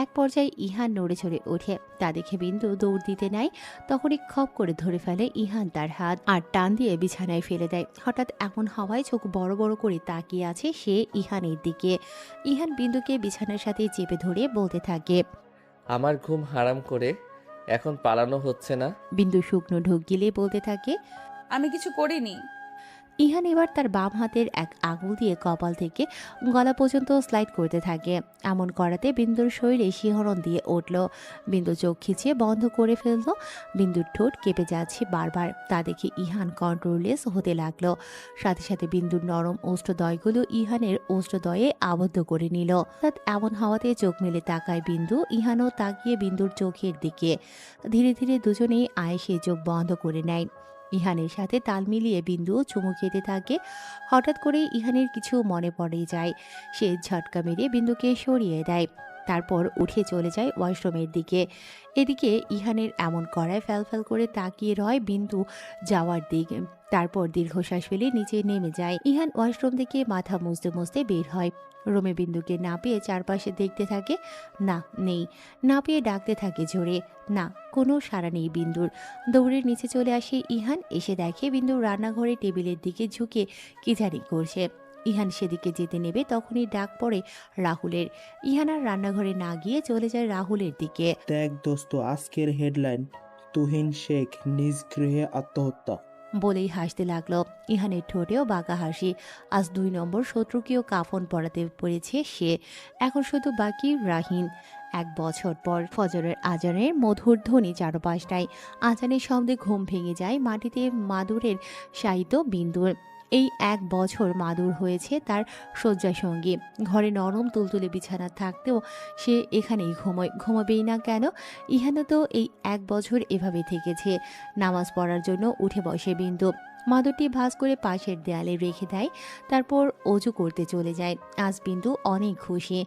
এক পর্যায়ে ইহান নড়ে চড়ে ওঠে, তা দেখে বিন্দু দৌড় দিতে নেয়। তখনই খপ করে ধরে ফেলে ইহান তার হাত আর টান দিয়ে বিছানায় ফেলে দেয়। হঠাৎ এমন হওয়ায় চোখ বড় বড় করে তাকিয়ে আছে সে ইহানের দিকে। ইহান বিন্দুকে বিছানার সাথে চেপে ধরে বলতে থাকে, আমার ঘুম হারাম করে এখন পালানো হচ্ছে না? বিন্দু শুকনো ঢোক গিলে বলতে থাকে, আমি কিছু করিনি। ইহান এবার তার বাম হাতের এক আঙুল দিয়ে কপাল থেকে গলা পর্যন্ত স্লাইড করতে থাকে। এমন করাতে বিন্দুর শরীরে শিহরণ দিয়ে উঠল। বিন্দু চোখ খিচিয়ে বন্ধ করে ফেলল। বিন্দুর ঠোঁট কেঁপে যাচ্ছে বারবার, তা দেখে ইহান কন্ট্রোললেস হতে লাগলো। সাথে সাথে বিন্দুর নরম ওষ্ঠদয়গুলো ইহানের ওষ্ঠদয়ে আবদ্ধ করে নিল। তাত এমন হওয়াতে চোখ মেলে তাকায় বিন্দু। ইহানও তাকিয়ে বিন্দুর চোখের দিকে। ধীরে ধীরে দুজনেই আয়েসে চোখ বন্ধ করে নেয়। ইহানের সাথে তাল মিলিয়ে বিন্দু চুমু খেতে থাকে। হঠাৎ করে ইহানের কিছু মনে পড়ে যায়। সে ঝটকা মেরে বিন্দুকে সরিয়ে দেয়। তারপর উঠে চলে যায় ওয়াশরুমের দিকে। এদিকে ইহানের এমন করায় ফ্যাল করে তাকিয়ে রয় বিন্দু যাওয়ার দিকে। তারপর দীর্ঘশ্বাস ফেলে নিচে নেমে যায়। ইহান ওয়াশরুম থেকে মাথা মুছতে মুছতে বের হয়। রুমে বিন্দুকে না পেয়ে চারপাশে দেখতে থাকে, না নেই। না পেয়ে ডাকতে থাকে জোরে, না কোনো সাড়া নেই বিন্দুর। দৌড়ের নিচে চলে আসে ইহান। এসে দেখে বিন্দু রান্নাঘরে টেবিলের দিকে ঝুঁকে কি জানি করছে। ইহান সেদিকে যেতে নেবে তখনই ডাক পড়ে রাহুলের। ইহান আর রান্নাঘরে না গিয়ে চলে যায় রাহুলের দিকে। দেখ দোস্ত, আজকের হেডলাইন, তুহিন শেখ নিজ গৃহে আত্মহত্যা। বলেই হাসতে লাগলো। ইহানের ঠোঁটেও বাঁকা হাসি। আজ 2 নম্বর শত্রুকেও কাফন পরাতে পেরেছে সে। এখন শুধু বাকি রাহিন। 1 বছর পর ফজরের আজানের মধুর ধ্বনি চারপাশটায়। আজানের শব্দে ঘুম ভেঙে যায় মাটিতে মাদুরের শায়িত বিন্দুর। এই 1 বছর মাদুর হয়েছে তার শয্যাসঙ্গী। ঘরে নরম তুলতুলে বিছানা থাকতেও সে এখানেই ঘুমাবেই না কেন? ইহানও তো এই 1 বছর এভাবে থেকেছে। নামাজ পড়ার জন্য উঠে বসে বিন্দু। মাদুরটি ভাঁজ করে পাশের দেয়ালে রেখে দেয়, তারপর অজু করতে চলে যায়। আজ বিন্দু অনেক খুশি।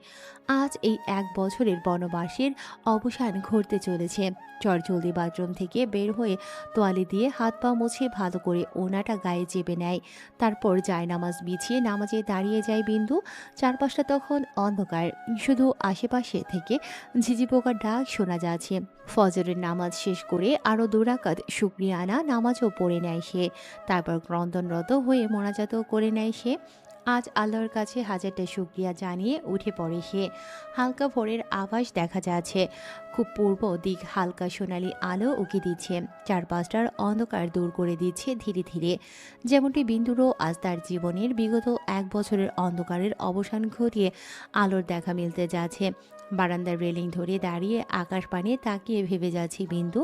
আজ এই 1 বছরের বনবাসের অবসান ঘটতে চলেছে। চটজলদি বাথরুম থেকে বের হয়ে তোয়ালে দিয়ে হাত পা মুছে ভালো করে ওনাটা গায়ে চেপে নেয়। তারপর জায়নামাজ বিছিয়ে নামাজে দাঁড়িয়ে যায় বিন্দু। চারপাশটা তখন অন্ধকার, শুধু আশেপাশে থেকে ঝিঝি পোকার ডাক শোনা যাচ্ছে। ফজরের নামাজ শেষ করে আরও 2 রাকাত শুকরিয়ানা নামাজও পড়ে নেয় সে। তারপর ক্রন্দনরত হয়ে মোনাজাতও করে নেয় সে। আজ আল্লাহর কাছে হাজারটা শুকরিয়া জানিয়ে উঠে পড়ে সে। হালকা ভোরের আভাস দেখা যাচ্ছে। খুব পূর্ব দিক হালকা সোনালি আলো উকি দিচ্ছে, চারপাশটার অন্ধকার দূর করে দিচ্ছে ধীরে ধীরে। যেমনটি বিন্দুরও আজ তার জীবনের বিগত 1 বছরের অন্ধকারের অবসান ঘটিয়ে আলোর দেখা মিলতে যাচ্ছে। বারান্দার রেলিং ধরে দাঁড়িয়ে আকাশ পানে তাকিয়ে ভেবে যাচ্ছে বিন্দু।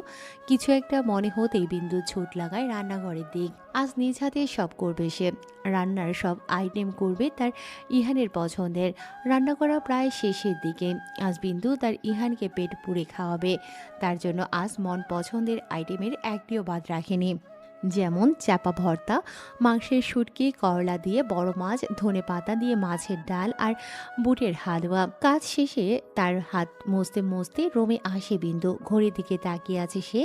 কিছু একটা মনে হতেই বিন্দু ছুট লাগায় রান্নাঘরের দিক। আজ নিজ হাতে সব করবে সে। রান্নার সব আইটেম করবে তার ইহানের পছন্দের। রান্না করা প্রায় শেষের দিকে। আজ বিন্দু তার ইহানকে পেট পুড়ে খাওয়াবে। তার জন্য আজ মন পছন্দের আইটেমের একটিও বাদ রাখেনি। যেমন চাপা ভর্তা, মাংসের শুটকি, করলা দিয়ে বড় মাছ, ধনে পাতা দিয়ে মাছের ডাল আর বুটের হালুয়া। কাজ শেষে তার হাত মুছতে মুছতে রুমে আসে বিন্দু। ঘড়ির দিকে তাকিয়ে আছে সে।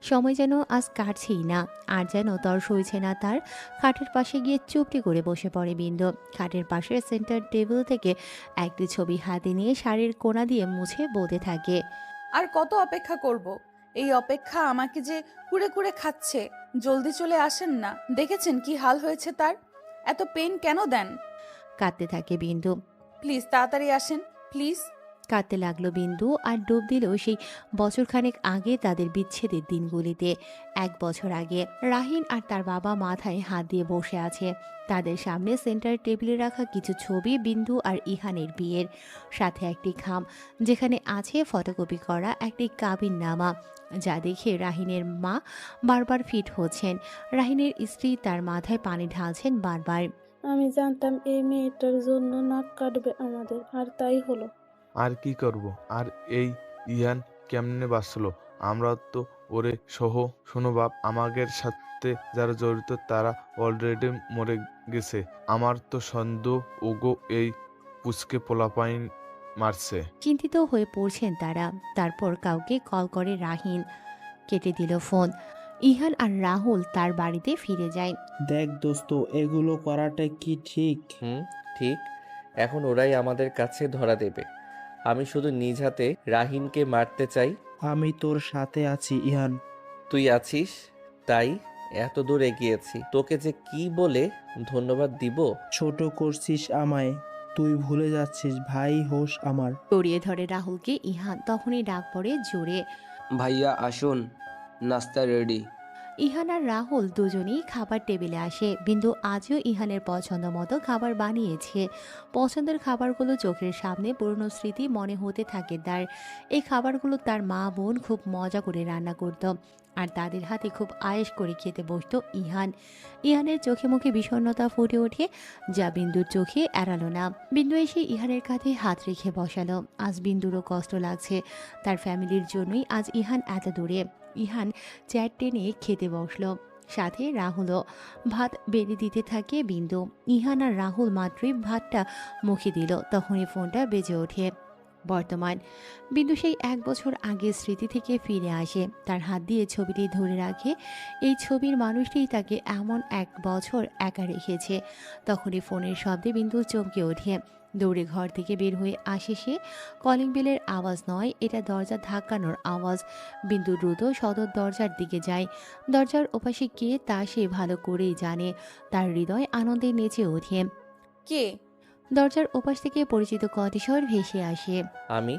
সময় যেন আজ কাটছেই না, আর যেন তর সইছে না তার। খাটের পাশে গিয়ে চুপটি করে বসে পড়ে বিন্দু। খাটের পাশের সেন্টার টেবিল থেকে একটি ছবি হাতে নিয়ে শাড়ির কোনা দিয়ে মুছে বলতে থাকে, আর কত অপেক্ষা করব? এই অপেক্ষা আমাকে যে কুড়ে কুড়ে খাচ্ছে। জলদি চলে আসেন না। দেখেছেন কি হাল হয়েছে তার? এত পেন কেন দেন? কাঁদতে থাকে বিন্দু। প্লিজ তাড়াতাড়ি আসেন, প্লিজ। কাঁদতে লাগলো বিন্দু আর ডুব দিল সেই বছরখানেক আগে তাদের বিচ্ছেদের দিনগুলিতে। 1 বছর আগে রাহিন আর তার বাবা মাথায় হাত দিয়ে বসে আছে। তাদের সামনে সেন্টার টেবিলে রাখা কিছু ছবি বিন্দু আর ইহানের বিয়ের, সাথে একটি খাম যেখানে আছে ফটোকপি করা একটি কাবিননামা, যা দেখে রাহিনের মা বারবার ফিট হচ্ছেন। রাহিনের স্ত্রী তার মাথায় পানি ঢালছেন বারবার। আমি জানতাম এই মেয়েটার জন্য নাক কাটবে আমাদের, আর তাই হলো। আর কি করব? আর এই ইহান কেমনে বাঁচলো? আমরা তো ওরে সহ। শোনো বাপ, আমাদের সাথে যারা জড়িত তারা অলরেডি মরে গেছে। আমার তো সন্দেহ ওগো এই পুচকে পোলাপাইন মারছে। চিন্তিত হয়ে পড়ছেন তারা। তারপর কাউকে কল করে রাহিন। কেটে দিল ফোন। ইহান আর রাহুল তার বাড়িতে ফিরে যায়। দেখ দোস্ত, এগুলো করাটা কি ঠিক? ঠিক। এখন ওরাই আমাদের কাছে ধরা দেবে। আমি শুধু নিজ হাতে রাহিনকে মারতে চাই। আমি তোর সাথে আছি ইহান। তুই আছিস তাই এত দূর এগিয়েছি। তোকে যে কি বলে ধন্যবাদ দিব। ছোট করছিস আমায়, তুই ভুলে যাচ্ছিস ভাই হোস আমার। জড়িয়ে ধরে রাহুলকে ইহান। তখনই ডাক পড়ে জোরে, ভাইয়া আসুন, নাস্তা রেডি। ইহান আর রাহুল দুজনেই খাবার টেবিলে আসে। বিন্দু আজও ইহানের পছন্দ মতো খাবার বানিয়েছে। পছন্দের খাবারগুলো চোখের সামনে পুরনো স্মৃতি মনে হতে থাকে তার। এই খাবারগুলো তার মা বোন খুব মজা করে রান্না করত, আর তাদের হাতে খুব আয়েশ করে খেতে বসত ইহান। ইহানের চোখে মুখে বিষণ্ণতা ফুটে ওঠে, যা বিন্দুর চোখে এড়ালো না। বিন্দু এসে ইহানের কাঁধে হাত রেখে বসালো। আজ বিন্দুরও কষ্ট লাগছে। তার ফ্যামিলির জন্যই আজ ইহান এত দূরে। ইহান চেয়ার টেনে খেতে বসলো, সাথে রাহুলও। ভাত বেড়ে দিতে থাকে বিন্দু। ইহান আর রাহুল মাত্রই ভাতটা মুখে দিল, তখনই ফোনটা বেজে ওঠে। বর্তমান বিন্দু সেই 1 বছর আগে স্মৃতি থেকে ফিরে আসে। তার হাত দিয়ে ছবিটি ধরে রাখে। এই ছবির মানুষটি তাকে এমন 1 বছর একা রেখেছে। তখনই ফোনের শব্দে বিন্দু চমকে ওঠে। দৌড়ে ঘর থেকে বের হয়ে আসে সে। কলিং বেলের আওয়াজ নয়, এটা দরজা ধাক্কানোর আওয়াজ। বিন্দু দ্রুত সদর দরজার দিকে যায়। দরজার ওপাশে কে তা সে ভালো করেই জানে। তার হৃদয় আনন্দে নেচে ওঠে। কে? দরজার ওপাশ থেকে পরিচিত কণ্ঠস্বর ভেসে আসে। আমি।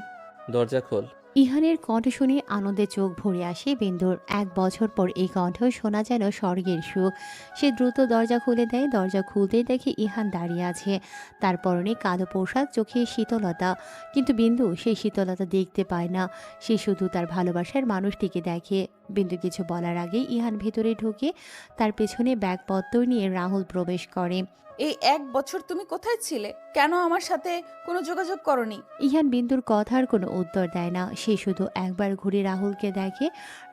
দরজা খোল। ইহানের কণ্ঠ শুনে আনন্দে চোখ ভরে আসে বিন্দুর। 1 বছর পর এই কণ্ঠ শোনা যেন স্বর্গের সুখ। সে দ্রুত দরজা খুলে দেয়। দরজা খুলতেই দেখে ইহান দাঁড়িয়ে আছে, তার পরনে কালো পোশাক, চোখে শীতলতা। কিন্তু বিন্দু সেই শীতলতা দেখতে পায় না, সে শুধু তার ভালোবাসার মানুষটিকে দেখে। বিন্দু কিছু বলার আগেই ইহান ভেতরে ঢুকে তার পেছনে ব্যাগপত্র নিয়ে রাহুল প্রবেশ করে। এই 1 বছর তুমি কোথায় ছিলে? কেন আমার সাথে কোনো যোগাযোগ করনি? ইহান বিন্দুর কথার কোনো উত্তর দেয় না, সে শুধু একবার ঘুরে রাহুলকে দেখে।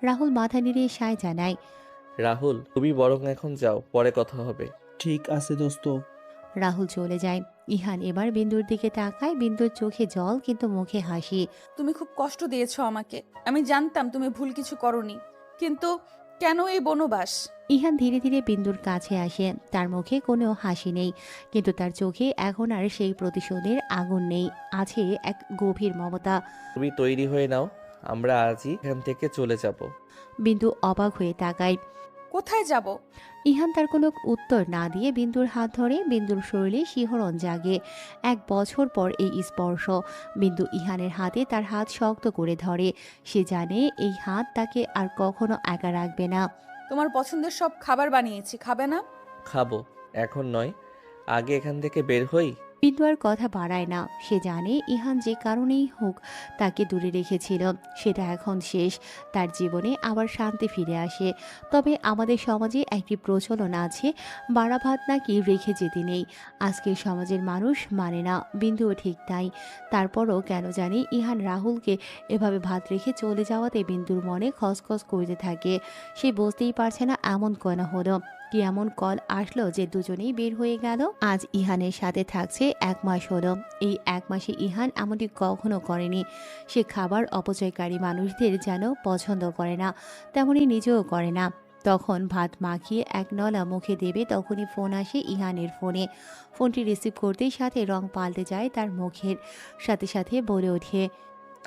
রাহুল মাথা নেড়ে সায় জানায়। রাহুল, তুমি বরং এখন যাও, পরে কথা হবে। ঠিক আছে দোস্ত। রাহুল চলে যায়। ইহান এবার বিন্দুর দিকে তাকায়। বিন্দুর চোখে জল, কিন্তু মুখে হাসি। তুমি খুব কষ্ট দিয়েছো আমাকে। আমি জানতাম তুমি ভুল কিছু করনি, কিন্তু কেন এই বনবাস? ইহান ধীরে ধীরে বিন্দুর কাছে আসে। তার মুখে কোনো হাসি নেই, কিন্তু তার চোখে এখন আর সেই প্রতিশোধের আগুন নেই, আছে এক গভীর মমতা। তুমি তৈরি হয়ে নাও, আমরা আজই এখান থেকে চলে যাব। বিন্দু অবাক হয়ে তাকায়। কোথায় যাব? ইহান তার কোনো উত্তর না দিয়ে বিন্দুর হাত ধরে। বিন্দুর শরীরে শিহরণ জাগে। 1 বছর পর এই স্পর্শ। বিন্দু ইহানের হাতে তার হাত শক্ত করে ধরে। সে জানে এই হাত তাকে আর কখনো একা রাখবে না। তোমার পছন্দের সব খাবার বানিয়েছি, খাবে না? খাবো, এখন নয়, আগে এখান থেকে বের হই। বিন্দু আর কথা বাড়ায় না। সে জানে ইহান যে কারণেই হোক তাকে দূরে রেখেছিল, সেটা এখন শেষ। তার জীবনে আবার শান্তি ফিরে আসে। তবে আমাদের সমাজে একটি প্রচলন আছে, বাড়া ভাত নাকি রেখে যেতে নেই। আজকের সমাজের মানুষ মানে না, বিন্দুও ঠিক তাই। তারপরও কেন জানি ইহান রাহুলকে এভাবে ভাত রেখে চলে যাওয়াতে বিন্দুর মনে খসখস করতে থাকে। সে বুঝতেই পারছে না এমন কেন হলো, কি এমন কল আসলো যে দুজনেই বের হয়ে গেল। আজ ইহানের সাথে থাকছে 1 মাস হলো। এই 1 মাসে ইহান এমনটি কখনো করেনি। সে খাবার অপচয়কারী মানুষদের যেন পছন্দ করে না, তেমনি নিজেও করে না। তখন ভাত মাখিয়ে 1 নলা মুখে দেবে, তখনই ফোন আসে ইহানের ফোনে। ফোনটি রিসিভ করতেই সাথে রং পাল্টে যায় তার মুখের, সাথে সাথে বলে ওঠে,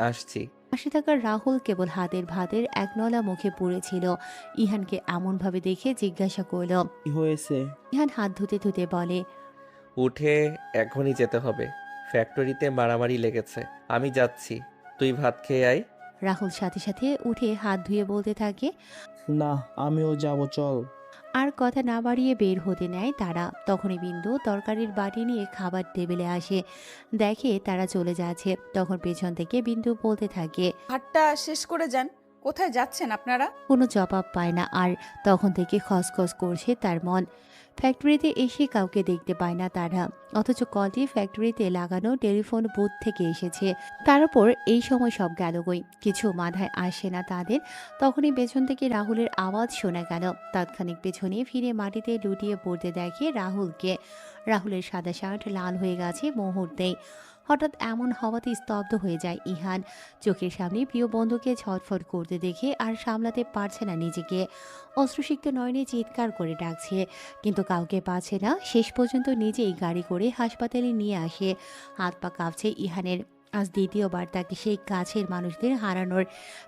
আসছি। পাশে থাকা রাহুল কেবল হাতের ভাতের 1 নলা মুখে পুড়েছিল। ইহানকে এমনভাবে দেখে জিজ্ঞাসা করল। কি হয়েছে? ইহান হাত ধুতে ধুতে বলে, উঠে এখনই যেতে হবে, ফ্যাক্টরিতে মারামারি লেগেছে। আমি যাচ্ছি, তুই ভাত খেয়ে আয়। রাহুল সাথে সাথে উঠে হাত ধুয়ে বলতে থাকে। না, আমিও যাব, চল। আর কথা না বাড়িয়ে বের হতে নেয় তারা। তখনই বিন্দু তরকারির বাটি নিয়ে খাবার টেবিলে আসে, দেখে তারা চলে যাচ্ছে। তখন পেছন থেকে বিন্দু বলতে থাকে, ভাতটা শেষ করে যান। কোথায় যাচ্ছেন আপনারা? কোনো জবাব পায় না আর। তখন থেকে খসখস করছে তার মন। ফ্যাক্টরিতে এসে কাউকে দেখতে পায় না তারা, অথচ কলটি ফ্যাক্টরিতে লাগানো টেলিফোন বুথ থেকে এসেছে। তার উপর এই সময় সব গেলগই, কিছু মাথায় আসে না তাদের। তখনই পেছন থেকে রাহুলের আওয়াজ শোনা গেল। তাৎক্ষণিক পেছনে ফিরে মাটিতে লুটিয়ে পড়তে দেখে রাহুলকে। রাহুলের সাদা শার্ট লাল হয়ে গেছে মুহূর্তেই। হঠাৎ এমন হওয়াতে স্তব্ধ হয়ে যায় ইহান। চোখের সামনে প্রিয় বন্ধুকে ছটফট করতে দেখে আর সামলাতে পারছে না নিজেকে। অশ্রুসিক্ত নয়নে চিৎকার করে ডাকছে, কিন্তু কাউকে পাচ্ছে না। শেষ পর্যন্ত নিজেই গাড়ি করে হাসপাতালে নিয়ে আসে। হাত পা কাঁপছে ইহানের। আজ দ্বিতীয়বার তাকে সেই কাছের মানুষদের হারানোর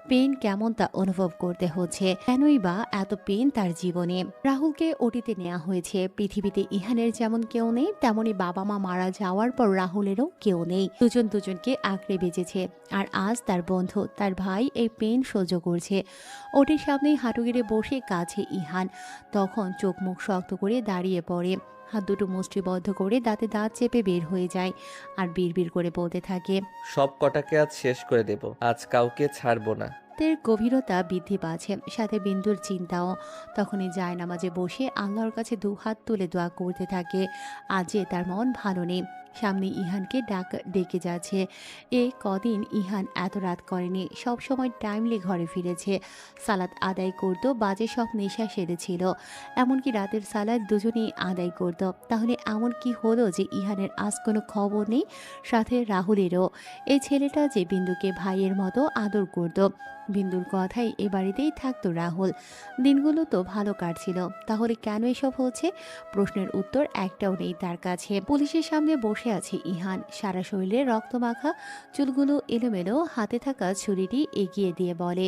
পেন কেমন তা অনুভব করতে হচ্ছে। কেনই বা এত পেন তার জীবনে। রাহুলকে ওটিতে নেওয়া হয়েছে। পৃথিবীতে ইহানের যেমন কেউ নেই, তেমনি বাবা মা মারা যাওয়ার পর রাহুলেরও কেউ নেই। দুজন দুজনকে আঁকড়ে বেঁচেছে। আর আজ তার বন্ধু, তার ভাই এই পেন সহ্য করছে। ওটির সামনেই হাঁটু গেড়ে বসে কাছে ইহান। তখন চোখ মুখ শক্ত করে দাঁড়িয়ে পড়ে, হাত দুটো মুষ্টিবদ্ধ করে দাঁতে দাঁত চেপে বের হয়ে যায় আর বিড়বিড় করে বলতে থাকে, সব কটাকে আজ শেষ করে দেব, আজ কাউকে ছাড়বো না। রাতের গভীরতা বৃদ্ধি পাচ্ছে, সাথে বিন্দুর চিন্তাও। তখনই জায়নামাজে বসে আল্লাহর কাছে 2 হাত তুলে দোয়া করতে থাকে। আজ যে তার মন ভালো নেই। সামনে ইহানকে ডেকে যাচ্ছে। কদিন ইহান এত রাত করেনি, সব সময় টাইমলি ঘরে ফিরেছে। সালাত আদায় করত, বাজে সব নেশা সেরেছিল। এমনকি রাতের সালাত দুজনেই আদায় করত। তাহলে এমন কি হলো যে ইহানের আজ কোনো খবর নেই, সাথে রাহুলেরও। এই ছেলেটা যে বিন্দুকে ভাইয়ের মতো আদর করত। বিন্দুর কথাই এ বাড়িতেই থাকতো রাহুল। দিনগুলো তো ভালো কাটছিল, তাহলে কেন এসব হচ্ছে? প্রশ্নের উত্তর একটাও নেই তার কাছে। পুলিশের সামনে বসে আছে ইহান, সারা শরীরে রক্তমাখা, চুলগুলো এলোমেলো, হাতে থাকা ছুরিটি এগিয়ে দিয়ে বলে,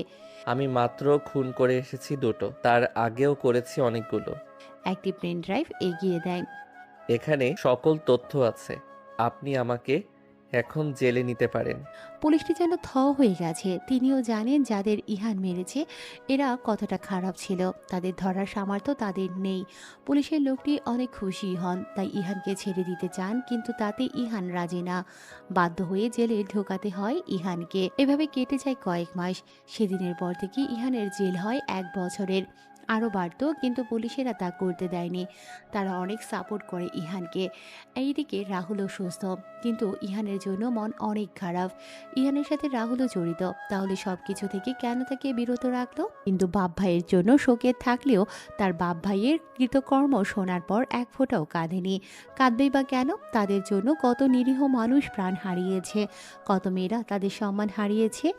আমি মাত্র খুন করে এসেছি 2টো, তার আগেও করেছি অনেকগুলো। একটি পেন ড্রাইভ এগিয়ে দেয়। এখানে সকল তথ্য আছে, আপনি আমাকে এখন জেলে নিতে পারেন। পুলিশটি যেন থ হয়ে গেছে। তিনিও জানেন যাদের ইহান মেরেছে এরা কতটা খারাপ ছিল। তাদের ধরার সামর্থ্য তাদের নেই। পুলিশের লোকটি অনেক খুশি হন, তাই ইহানকে ছেড়ে দিতে চান, কিন্তু তাতে ইহান রাজি না। বাধ্য হয়ে জেলে ঢোকাতে হয় ইহানকে। এভাবে কেটে যায় কয়েক মাস। সেদিনের পর থেকে ইহানের জেল হয় 1 বছরের। আরও বাড়ত, কিন্তু পুলিশেরা তা করতে দেয়নি। তারা অনেক সাপোর্ট করে ইহানকে। এইদিকে রাহুলও সুস্থ, কিন্তু ইহানের জন্য মন অনেক খারাপ। ইহানের সাথে রাহুলও জড়িত, তাহলে সবকিছু থেকে কেন তাকে বিরত রাখলো? কিন্তু বাপ ভাইয়ের জন্য শোকে থাকলেও তার বাপ ভাইয়ের কৃতকর্ম শোনার পর এক ফোঁটাও কাঁদেনি। কাঁদবেই বা কেন? তাদের জন্য কত নিরীহ মানুষ প্রাণ হারিয়েছে, কত মেয়েরা তাদের সম্মান হারিয়েছে।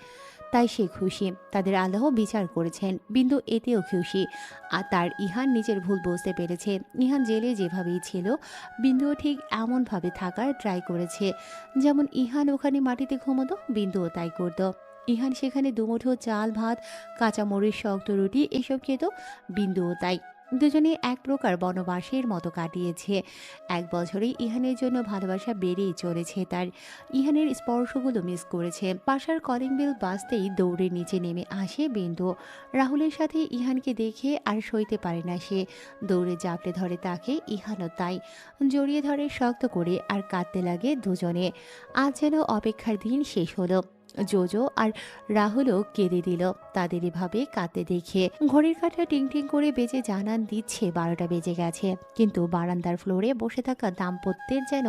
তাই সে খুশি, তাদের আল্লাহ বিচার করেছেন। বিন্দু এতেও খুশি। আর তার ইহান নিজের ভুল বুঝতে পেরেছে। ইহান জেলে যেভাবেই ছিল, বিন্দুও ঠিক এমনভাবে থাকার ট্রাই করেছে। যেমন ইহান ওখানে মাটিতে ঘুমোতো, বিন্দুও তাই করত। ইহান সেখানে দুমুঠো চাল ভাত, কাঁচামরিচ, শক্ত রুটি এসব খেত, বিন্দুও তাই। দুজনে এক প্রকার বনবাসের মতো কাটিয়েছে। 1 বছরেই ইহানের জন্য ভালোবাসা বেড়েই চলেছে তার। ইহানের স্পর্শগুলো মিস করেছে। বাসার কলিং বেল বাজতেই দৌড়ে নিচে নেমে আসে বিন্দু। রাহুলের সাথে ইহানকে দেখে আর সইতে পারে না সে। দৌড়ে জাপটে ধরে তাকে, ইহানও তাই। জড়িয়ে ধরে শক্ত করে আর কাঁদতে লাগে দুজনে। আজ যেন অপেক্ষার দিন শেষ হলো। জোজো আর রাহুলও কেঁদে দিল তাদের এভাবে কাঁদতে দেখে। ঘড়ির কাঁটা টিং টিং করে বেজে জানান দিচ্ছে 12টা বেজে গেছে, কিন্তু বারান্দার ফ্লোরে বসে থাকা দাম্পত্যের যেন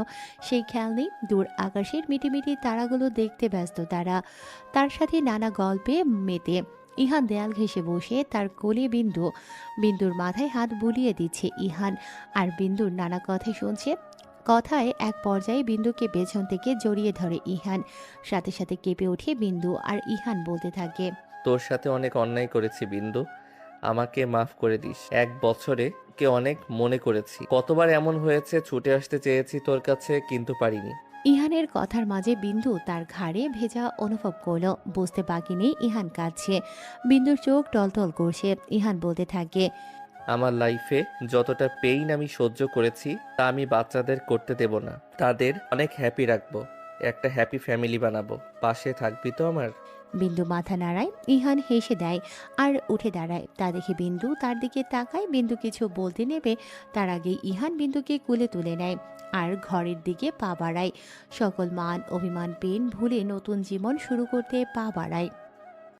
সেই খেয়াল নেই। দূর আকাশের মিটিমিটি তারাগুলো দেখতে ব্যস্ত তারা, তার সাথে নানা গল্পে মেতে। ইহান দেয়াল ঘেঁষে বসে, তার কোলে বিন্দু। বিন্দুর মাথায় হাত বুলিয়ে দিচ্ছে ইহান, আর বিন্দুর নানা কথা শুনছে। কথায় এক পর্যায়ে বিন্দুকে পেছন থেকে জড়িয়ে ধরে ইহান। সাথে সাথে কেঁপে ওঠে বিন্দু, আর ইহান বলতে থাকে, তোর সাথে অনেক অন্যায় করেছি বিন্দু, আমাকে মাফ করে দিস। 1 বছরে কে অনেক মনে করেছি, কতবার এমন হয়েছে ছুটে আসতে চেয়েছি তোর কাছে, কিন্তু পারিনি। ইহানের কথার মাঝে বিন্দু তার ঘাড়ে ভেজা অনুভব করলো। বুঝতে বাকি নেই ইহান কাঁদছে। বিন্দুর চোখ টলটল করছে। ইহান বলতে থাকে, আমার লাইফে যতটা পেইন আমি সহ্য করেছি তা আমি বাচ্চাদের করতে দেব না। তাদের অনেক হ্যাপি রাখবো, একটা হ্যাপি ফ্যামিলি বানাবো। পাশে থাকবি তো আমার? বিন্দু মাথা নাড়ায়। ইহান হেসে দেয় আর উঠে দাঁড়ায়। তা দেখে বিন্দু তার দিকে তাকায়। বিন্দু কিছু বলতে নেবে, তার আগে ইহান বিন্দুকে কুলে তুলে নেয় আর ঘরের দিকে পা বাড়ায়। সকল মান অভিমান পেন ভুলে নতুন জীবন শুরু করতে পা বাড়ায়।